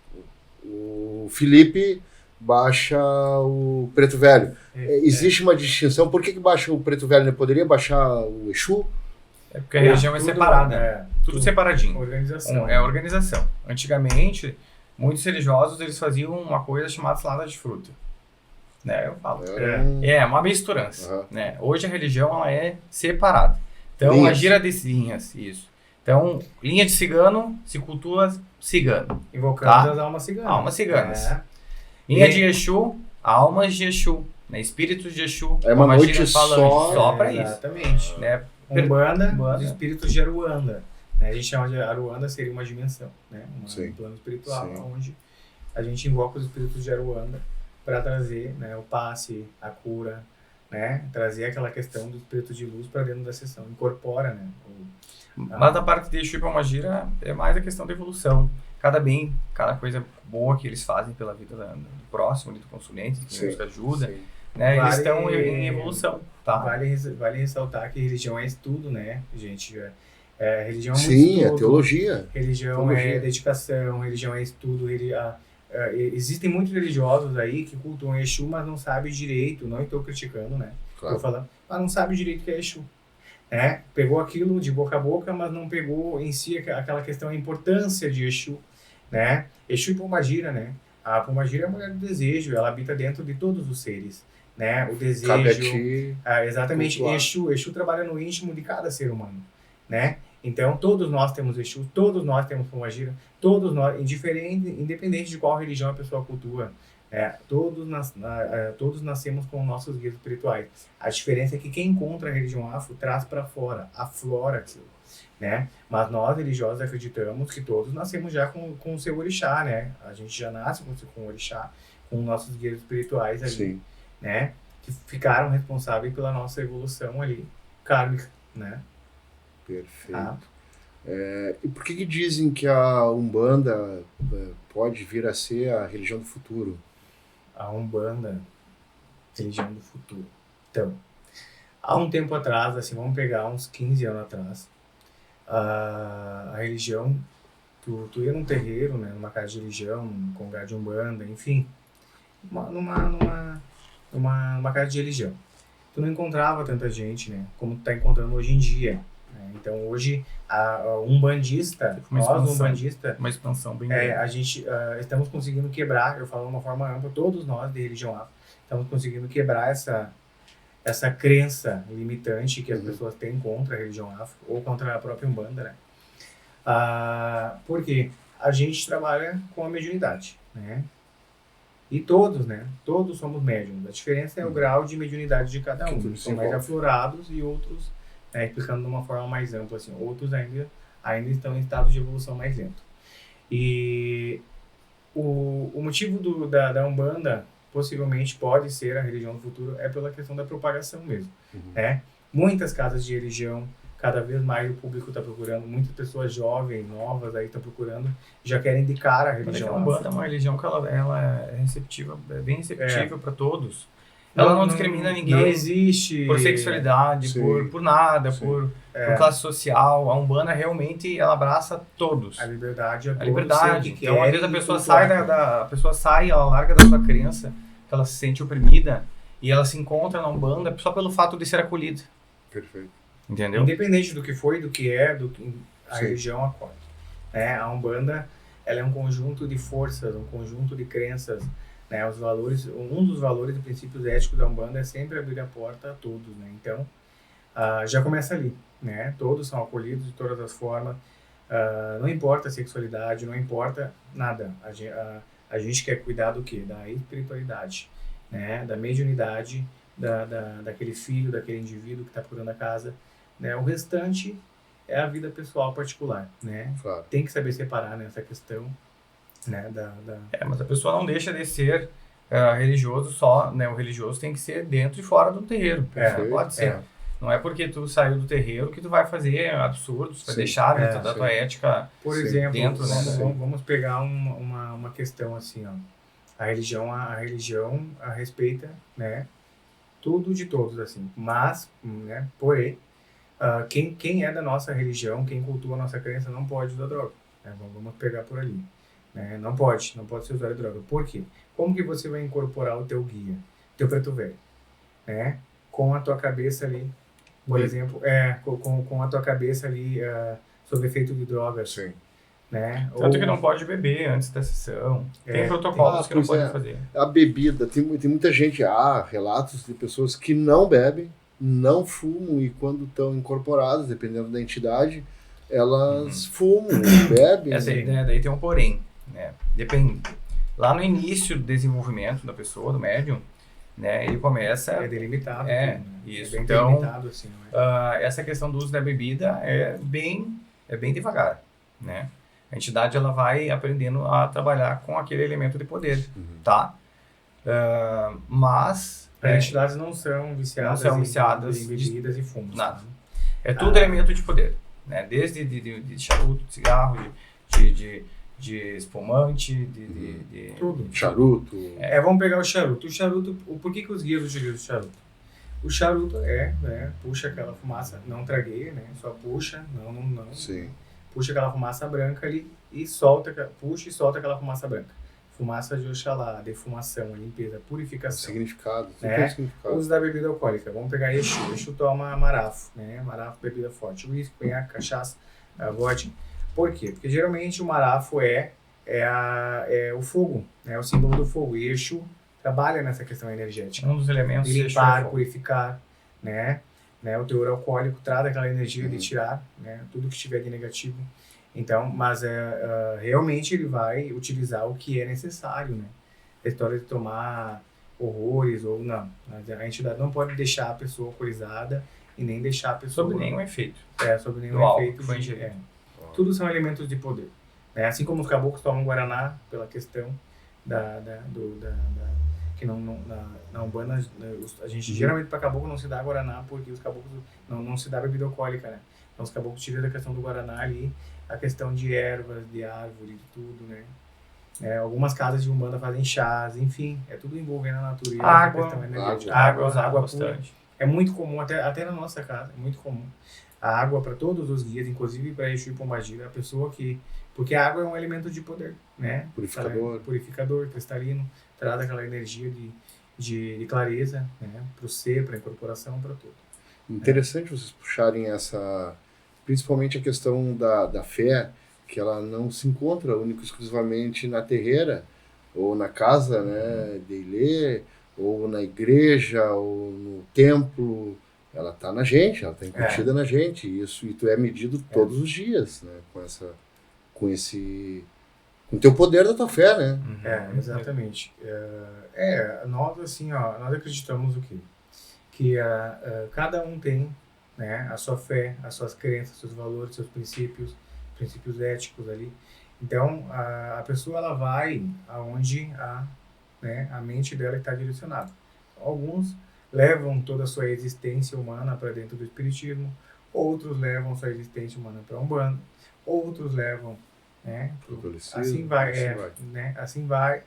o Felipe baixa o preto velho. Existe uma distinção, por que baixa o preto velho? Ele poderia baixar o Exu? É porque a região é separada, tudo separadinho. Organização. É organização. Antigamente, muitos religiosos eles faziam uma coisa chamada salada de fruta. Né, eu falo. É uma misturança. Né? Hoje a religião ela é separada. Então, a gira de linhas, isso. Então, linha de cigano se cultua cigano. Invocando as almas ciganas. Almas ciganas. Linha de Exu, almas de Exu. Né? Espíritos de Exu. É uma noite só para isso. Exatamente. Né? Umbanda, os espíritos de Aruanda. Né? A gente chama de Aruanda, seria uma dimensão. Né? Um plano espiritual, onde a gente invoca os espíritos de Aruanda para trazer, né, o passe, a cura, né, trazer aquela questão do espírito de luz para dentro da sessão, incorpora, né. Mas a parte de Exu e Pombagira é mais a questão da evolução. Cada coisa boa que eles fazem pela vida do próximo, do consulente, que nos ajuda, né, eles estão em evolução. Tá? Vale ressaltar que religião é estudo, né, gente. Religião é muito estudo, é teologia. Religião é dedicação, religião é estudo, existem muitos religiosos aí que cultuam Exu, mas não sabem direito, não estou criticando, né? Estou falando, mas não sabe direito o que é Exu. Pegou aquilo de boca a boca, mas não pegou em si aquela questão, a importância de Exu, né? Exu e Pombagira, né? A Pombagira é a mulher do desejo, ela habita dentro de todos os seres, né? O desejo... Cabe a ti exatamente, Exu trabalha no íntimo de cada ser humano, né? Então, todos nós temos Exu, todos nós temos Pombagira, todos nós, independente de qual religião a pessoa cultua, Todos nascemos com nossos guias espirituais. A diferença é que quem encontra a religião afro traz para fora, aflora aquilo, né? Mas nós, religiosos, acreditamos que todos nascemos já com o seu orixá, né? A gente já nasce com o orixá, com nossos guias espirituais ali, Sim. né? Que ficaram responsáveis pela nossa evolução ali, kármica, né? Perfeito. Tá? E por que dizem que a Umbanda pode vir a ser a religião do futuro? A Umbanda, religião do futuro. Então, há um tempo atrás, assim, vamos pegar uns 15 anos atrás, a religião, tu ia num terreiro, né, numa casa de religião, num congresso de Umbanda, enfim, numa casa de religião. Tu não encontrava tanta gente, né, como tu tá encontrando hoje em dia. Né? Então, hoje, a umbandista, Uma expansão bem grande. a gente estamos conseguindo quebrar, eu falo de uma forma ampla, todos nós de religião afro, estamos conseguindo quebrar essa crença limitante que as pessoas têm contra a religião afro ou contra a própria Umbanda, né? Porque a gente trabalha com a mediunidade, né? E todos, né? Todos somos médiums. A diferença é o grau de mediunidade de cada um. Uns são mais aflorados e outros, explicando de uma forma mais ampla, assim, outros ainda estão em estado de evolução mais lento. E o motivo da Umbanda possivelmente pode ser a religião do futuro é pela questão da propagação mesmo, né? Muitas casas de religião, cada vez mais o público está procurando, muitas pessoas jovens, novas aí estão procurando, já querem indicar a religião. A Umbanda é uma religião que ela é receptiva, é bem receptiva para todos. Ela não discrimina ninguém. Não existe por sexualidade, por nada, por classe social. A Umbanda realmente ela abraça todos. A liberdade é a liberdade. Que então, às vezes a pessoa sai, ela larga da sua crença, que ela se sente oprimida, e ela se encontra na Umbanda só pelo fato de ser acolhida. Perfeito. Entendeu? Independente do que foi, do que é, do que a religião acolhe. A Umbanda, ela é um conjunto de forças, um conjunto de crenças, né? Os valores, um dos valores e princípios éticos da Umbanda é sempre abrir a porta a todos, né? Então, já começa ali, né? Todos são acolhidos de todas as formas, não importa a sexualidade, não importa nada. A gente quer cuidar do quê? Da espiritualidade, né? Da mediunidade, daquele filho, daquele indivíduo que está procurando a casa, né? O restante é a vida pessoal particular, né? Claro. Tem que saber separar nessa questão, né? Mas a pessoa não deixa de ser religioso só, né? O religioso tem que ser dentro e fora do terreiro. Pode ser. Não é porque tu saiu do terreiro que tu vai fazer absurdos, vai deixar dentro da tua ética. Por exemplo, dentro, vamos pegar uma questão assim, ó. A religião respeita, né? Tudo de todos, assim. Mas, né? Porém, quem é da nossa religião, quem cultua a nossa crença, não pode usar droga. Né? Vamos pegar por ali. Né? Não pode ser usado droga. Por quê? Como que você vai incorporar o teu guia, teu preto velho, né? Com a tua cabeça ali, por exemplo, com a tua cabeça ali sob efeito de drogas. Sim. Né? Tanto que não pode beber antes da sessão. Tem protocolos que não pode fazer. A bebida, tem muita gente, relatos de pessoas que não bebem, não fumam e quando estão incorporadas, dependendo da entidade, elas fumam, bebem. Daí tem um porém, né? Depende. Lá no início do desenvolvimento da pessoa, do médium, né, ele começa... É delimitado. Isso. É bem então, delimitado, assim, essa questão do uso da bebida é bem devagar, né? A entidade ela vai aprendendo a trabalhar com aquele elemento de poder, tá? Mas... As entidades não são viciadas em bebidas e fumos. Nada. É tudo elemento de poder, né? Desde de charuto, de cigarro, de espumante, de tudo. Charuto. Vamos pegar o charuto. O charuto, por que os guias utilizam o charuto? O charuto puxa aquela fumaça, não tragueia, né? Só puxa, não. Sim. Puxa aquela fumaça branca ali e solta aquela fumaça branca. Fumaça de Oxalá, defumação, limpeza, purificação. Significado. Né? Uso da bebida alcoólica. Vamos pegar Exu. Exu toma marafo, né? Marafo, bebida forte. Uísque, conhaque, cachaça, vodka. Por quê? Porque geralmente o marafo é o fogo, né? O símbolo do fogo. E Exu trabalha nessa questão energética. Um dos elementos limpar, purificar, né? O teor alcoólico traz aquela energia de tirar, né? Tudo que estiver de negativo. Então, mas realmente ele vai utilizar o que é necessário, né? a história de tomar horrores ou não. A entidade não pode deixar a pessoa alcoolizada e nem deixar a pessoa... Sobre nenhum efeito. Sobre nenhum Do álcool efeito. que foi ingerido. Tudo são elementos de poder. Assim como os caboclos tomam Guaraná, pela questão que na Umbanda, a gente geralmente para caboclo não se dá Guaraná, porque os caboclos não se dá bebida alcoólica, né? Então os caboclos tiram da questão do Guaraná ali, a questão de ervas, de árvore, de tudo, né? Algumas casas de Umbanda fazem chás, enfim, é tudo envolvendo a natureza, a questão energética. Água bastante. É muito comum, até na nossa casa, é muito comum. A água para todos os dias, inclusive para Exu e Pombagira, a pessoa que... Porque a água é um elemento de poder, né? Purificador, cristalino, traz aquela energia de clareza, né? Para o ser, para a incorporação, para tudo. Interessante vocês puxarem principalmente a questão da fé, que ela não se encontra única e exclusivamente na terreira, ou na casa, né, de Ilê, ou na igreja, ou no templo. Ela está na gente, ela está incutida na gente, e tu é medido todos os dias, né, com o teu poder da tua fé, né? Exatamente. Nós, assim, nós acreditamos o quê? Que cada um tem, né, a sua fé, as suas crenças, seus valores, seus princípios éticos ali. Então, a pessoa, ela vai aonde a mente dela está direcionada. Alguns levam toda a sua existência humana para dentro do espiritismo, outros levam sua existência humana para a Umbanda, outros levam, né, assim vai.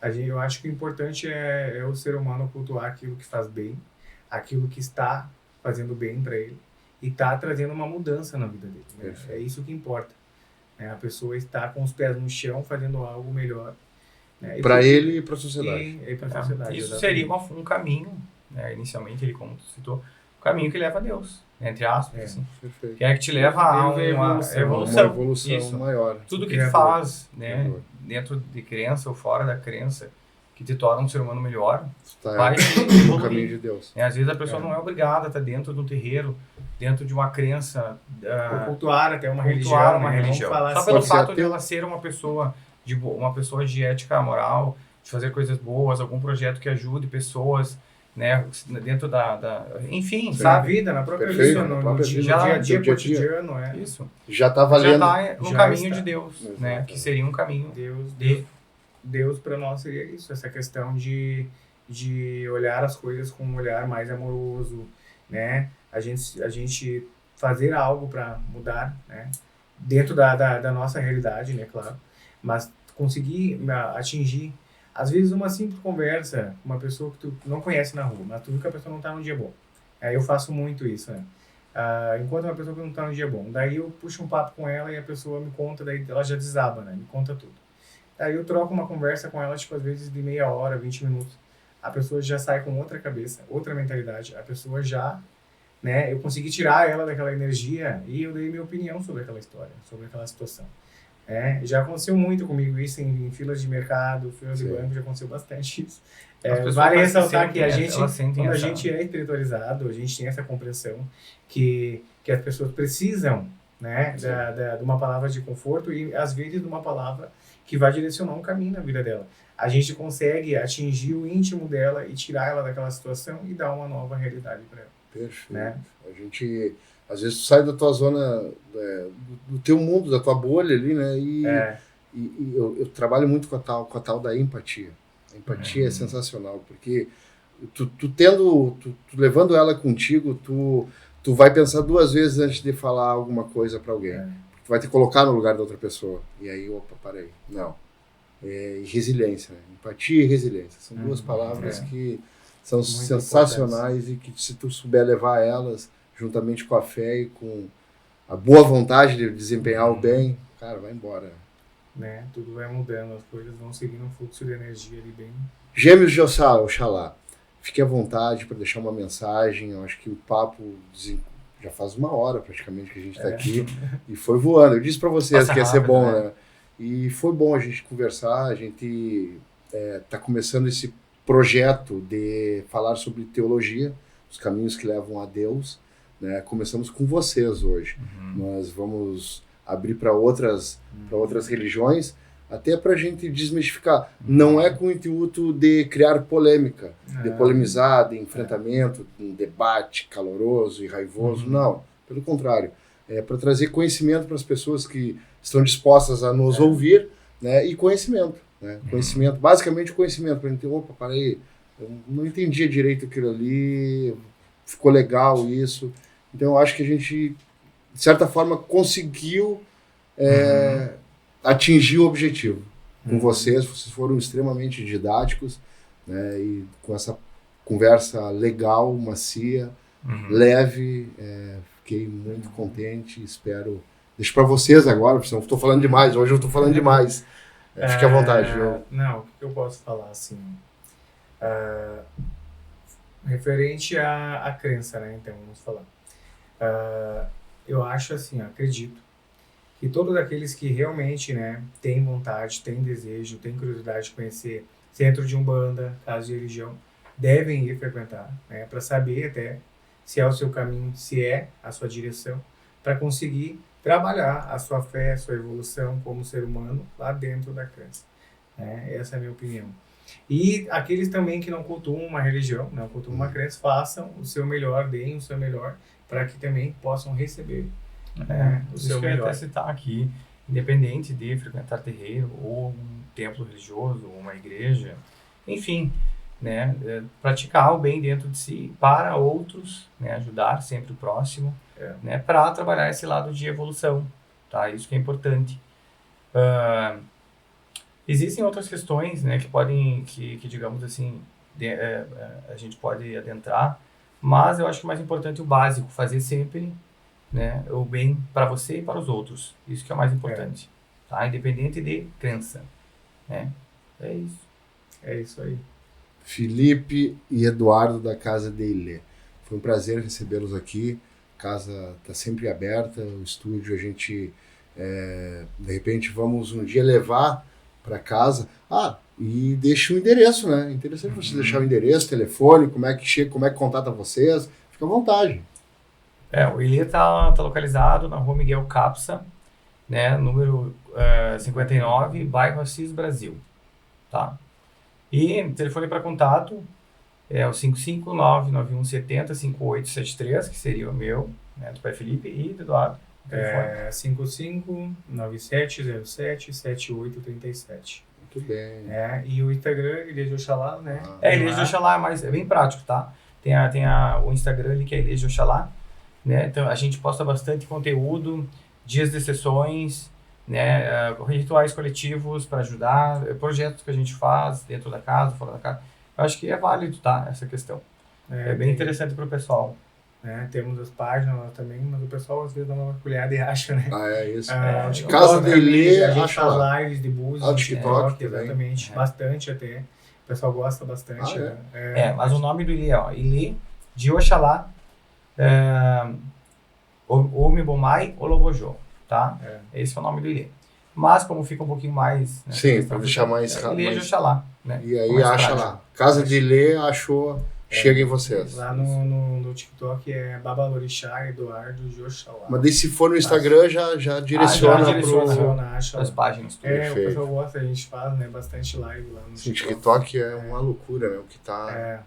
Eu acho que o importante é o ser humano cultuar aquilo que faz bem, aquilo que está fazendo bem para ele e está trazendo uma mudança na vida dele, né? É isso que importa, né? A pessoa está com os pés no chão fazendo algo melhor, né? Para ele e para a sociedade. Isso seria um caminho, né? Inicialmente, ele, como tu citou, o caminho que leva a Deus, entre aspas, assim. Que é que te leva a uma evolução maior. Tudo que tu faz, né, dentro de crença ou fora da crença, que te torna um ser humano melhor, vai no caminho de Deus. Às vezes a pessoa não é obrigada a estar dentro de um terreiro, dentro de uma crença, cultuar até uma religião. Só pelo fato de ela ser uma pessoa de ética moral, de fazer coisas boas, algum projeto que ajude pessoas, né, dentro enfim, sabe? Na vida, na própria vida, no dia a dia cotidiano, Isso. Já está valendo. Já está no caminho de Deus, né, que seria um caminho Deus para nós seria isso, essa questão de olhar as coisas com um olhar mais amoroso, né? A gente fazer algo para mudar, né? Dentro da nossa realidade, né? Claro. Mas conseguir atingir, às vezes, uma simples conversa com uma pessoa que tu não conhece na rua, mas tu viu que a pessoa não está num dia bom. Eu faço muito isso, né? Enquanto uma pessoa que não está num dia bom. Daí eu puxo um papo com ela e a pessoa me conta, daí ela já desaba, né? Me conta tudo. Aí eu troco uma conversa com ela, tipo, às vezes de meia hora, 20 minutos. A pessoa já sai com outra cabeça, outra mentalidade. A pessoa já, né, eu consegui tirar ela daquela energia e eu dei minha opinião sobre aquela história, sobre aquela situação. Já aconteceu muito comigo isso em filas de mercado, filas de banco, já aconteceu bastante isso. Vale ressaltar que quando a gente é espiritualizado, a gente tem essa compreensão que as pessoas precisam, né, de uma palavra de conforto e, às vezes, de uma palavra que vai direcionar um caminho na vida dela. A gente consegue atingir o íntimo dela e tirar ela daquela situação e dar uma nova realidade para ela. Perfeito. Né? A gente, às vezes, tu sai da tua zona, do teu mundo, da tua bolha ali, né? E eu trabalho muito com a tal da empatia. A empatia é sensacional, porque tu levando ela contigo, tu vai pensar duas vezes antes de falar alguma coisa para alguém. Tu vai te colocar no lugar da outra pessoa. E aí, parei. Não. Resiliência, né? Empatia e resiliência. São duas palavras que são muito sensacionais e que, se tu souber levar elas, juntamente com a fé e com a boa vontade de desempenhar o bem, cara, vai embora. Né? Tudo vai mudando, as coisas vão seguindo um fluxo de energia ali bem... Gêmeos de Oxalá, fique à vontade para deixar uma mensagem. Eu acho que o papo... Já faz 1 hora praticamente que a gente está aqui e foi voando. Eu disse para vocês que ia ser bom, né? E foi bom a gente conversar. A gente está começando esse projeto de falar sobre teologia, os caminhos que levam a Deus, né? Começamos com vocês hoje. Nós vamos abrir para outras religiões. até para a gente desmistificar. Não é com o intuito de criar polêmica, de polemizar, de enfrentamento, de um debate caloroso e raivoso, não. Pelo contrário, é para trazer conhecimento para as pessoas que estão dispostas a nos ouvir, né, e conhecimento. Né? Conhecimento, basicamente conhecimento, para a gente, opa, peraí, eu não entendia direito aquilo ali, ficou legal isso. Então eu acho que a gente, de certa forma, conseguiu atingir o objetivo. Com vocês foram extremamente didáticos, né, e com essa conversa legal, macia, leve, fiquei muito contente, espero... Deixo para vocês agora, porque senão eu estou falando demais, hoje eu estou falando demais. Fique à vontade. Não, o que eu posso falar, assim, referente à crença, né, então, vamos falar. Eu acho assim, acredito, que todos aqueles que realmente, né, têm vontade, têm desejo, têm curiosidade de conhecer centro de Umbanda, casa de religião, devem ir frequentar, né, para saber até se é o seu caminho, se é a sua direção, para conseguir trabalhar a sua fé, a sua evolução como ser humano lá dentro da crença. Né? Essa é a minha opinião. E aqueles também que não cultuam uma religião, não cultuam uma crença, façam o seu melhor, deem o seu melhor, para que também possam receber o seu melhor. Eu até citar aqui, independente de frequentar terreiro, ou um templo religioso, ou uma igreja, enfim, né, praticar o bem dentro de si para outros, né, ajudar sempre o próximo, né, para trabalhar esse lado de evolução, tá? Isso que é importante. Existem outras questões, né, que podem, que digamos assim, a gente pode adentrar, mas eu acho que o mais importante é o básico, fazer sempre, né, o bem para você e para os outros. Isso que é o mais importante, tá? Independente de crença, né? É isso. É isso aí. Felipe e Eduardo da Casa de Ilê. Foi um prazer recebê-los aqui. A casa está sempre aberta, o estúdio a gente, de repente, vamos um dia levar para casa. E deixa o endereço, né? Interessante você deixar o endereço, telefone, como é que chega, como é que contata vocês. Fica à vontade. O Ilê tá localizado na Rua Miguel Capsa, né? Número 59, bairro Assis, Brasil. Tá? E telefone para contato é o 559-9170-5873, que seria o meu, né, do pai Felipe, e do Eduardo. 55-9707-7837. Muito bem. E o Instagram, Ilê de Oxalá, né? Ilê de Oxalá, mas é bem prático, tá? Tem o Instagram ali, que é Ilê de Oxalá, né? Então a gente posta bastante conteúdo, dias de sessões, né, rituais coletivos para ajudar, projetos que a gente faz dentro da casa, fora da casa. Eu acho que é válido, tá, essa questão. É bem interessante para o pessoal. Temos as páginas lá também, mas o pessoal às vezes dá uma colhada e acha, né? É isso. De Casa de Ilê, a gente faz lives de música, TikTok, exatamente, bastante até. O pessoal gosta bastante. Mas o nome do Ilê é Ilê de Oxalá, Omibomai Olobojô, tá? Esse é o nome do Ilê. Mas como fica um pouquinho mais... Né, sim, para deixar mais rápido. Ilê de Oxalá, né? E aí acha lá. Casa de Ilê, achou, chega em vocês. Lá no TikTok é Babalorixá Eduardo de Oxalá. Mas daí se for no Instagram já direciona acha as páginas. O pessoal gosta, a gente faz, né, bastante live lá no TikTok é uma loucura, né? O que tá...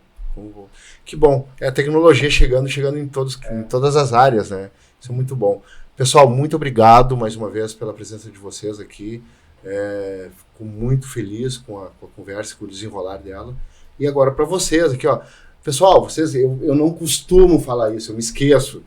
Que bom. É a tecnologia chegando em todas as áreas, né? Isso é muito bom. Pessoal, muito obrigado mais uma vez pela presença de vocês aqui. Fico muito feliz com a conversa, com o desenrolar dela. E agora para vocês aqui, ó. Pessoal, eu não costumo falar isso, eu me esqueço.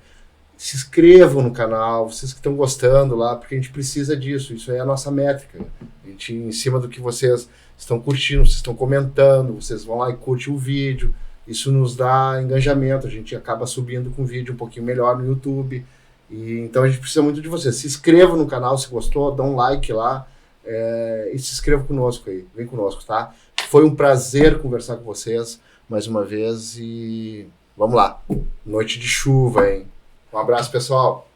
Se inscrevam no canal, vocês que estão gostando lá, porque a gente precisa disso. Isso é a nossa métrica. A gente, em cima do que vocês estão curtindo, vocês estão comentando, vocês vão lá e curtem o vídeo. Isso nos dá engajamento, a gente acaba subindo com um vídeo um pouquinho melhor no YouTube. Então a gente precisa muito de vocês. Se inscreva no canal se gostou, dá um like lá e se inscreva conosco aí. Vem conosco, tá? Foi um prazer conversar com vocês mais uma vez e vamos lá. Noite de chuva, hein? Um abraço, pessoal.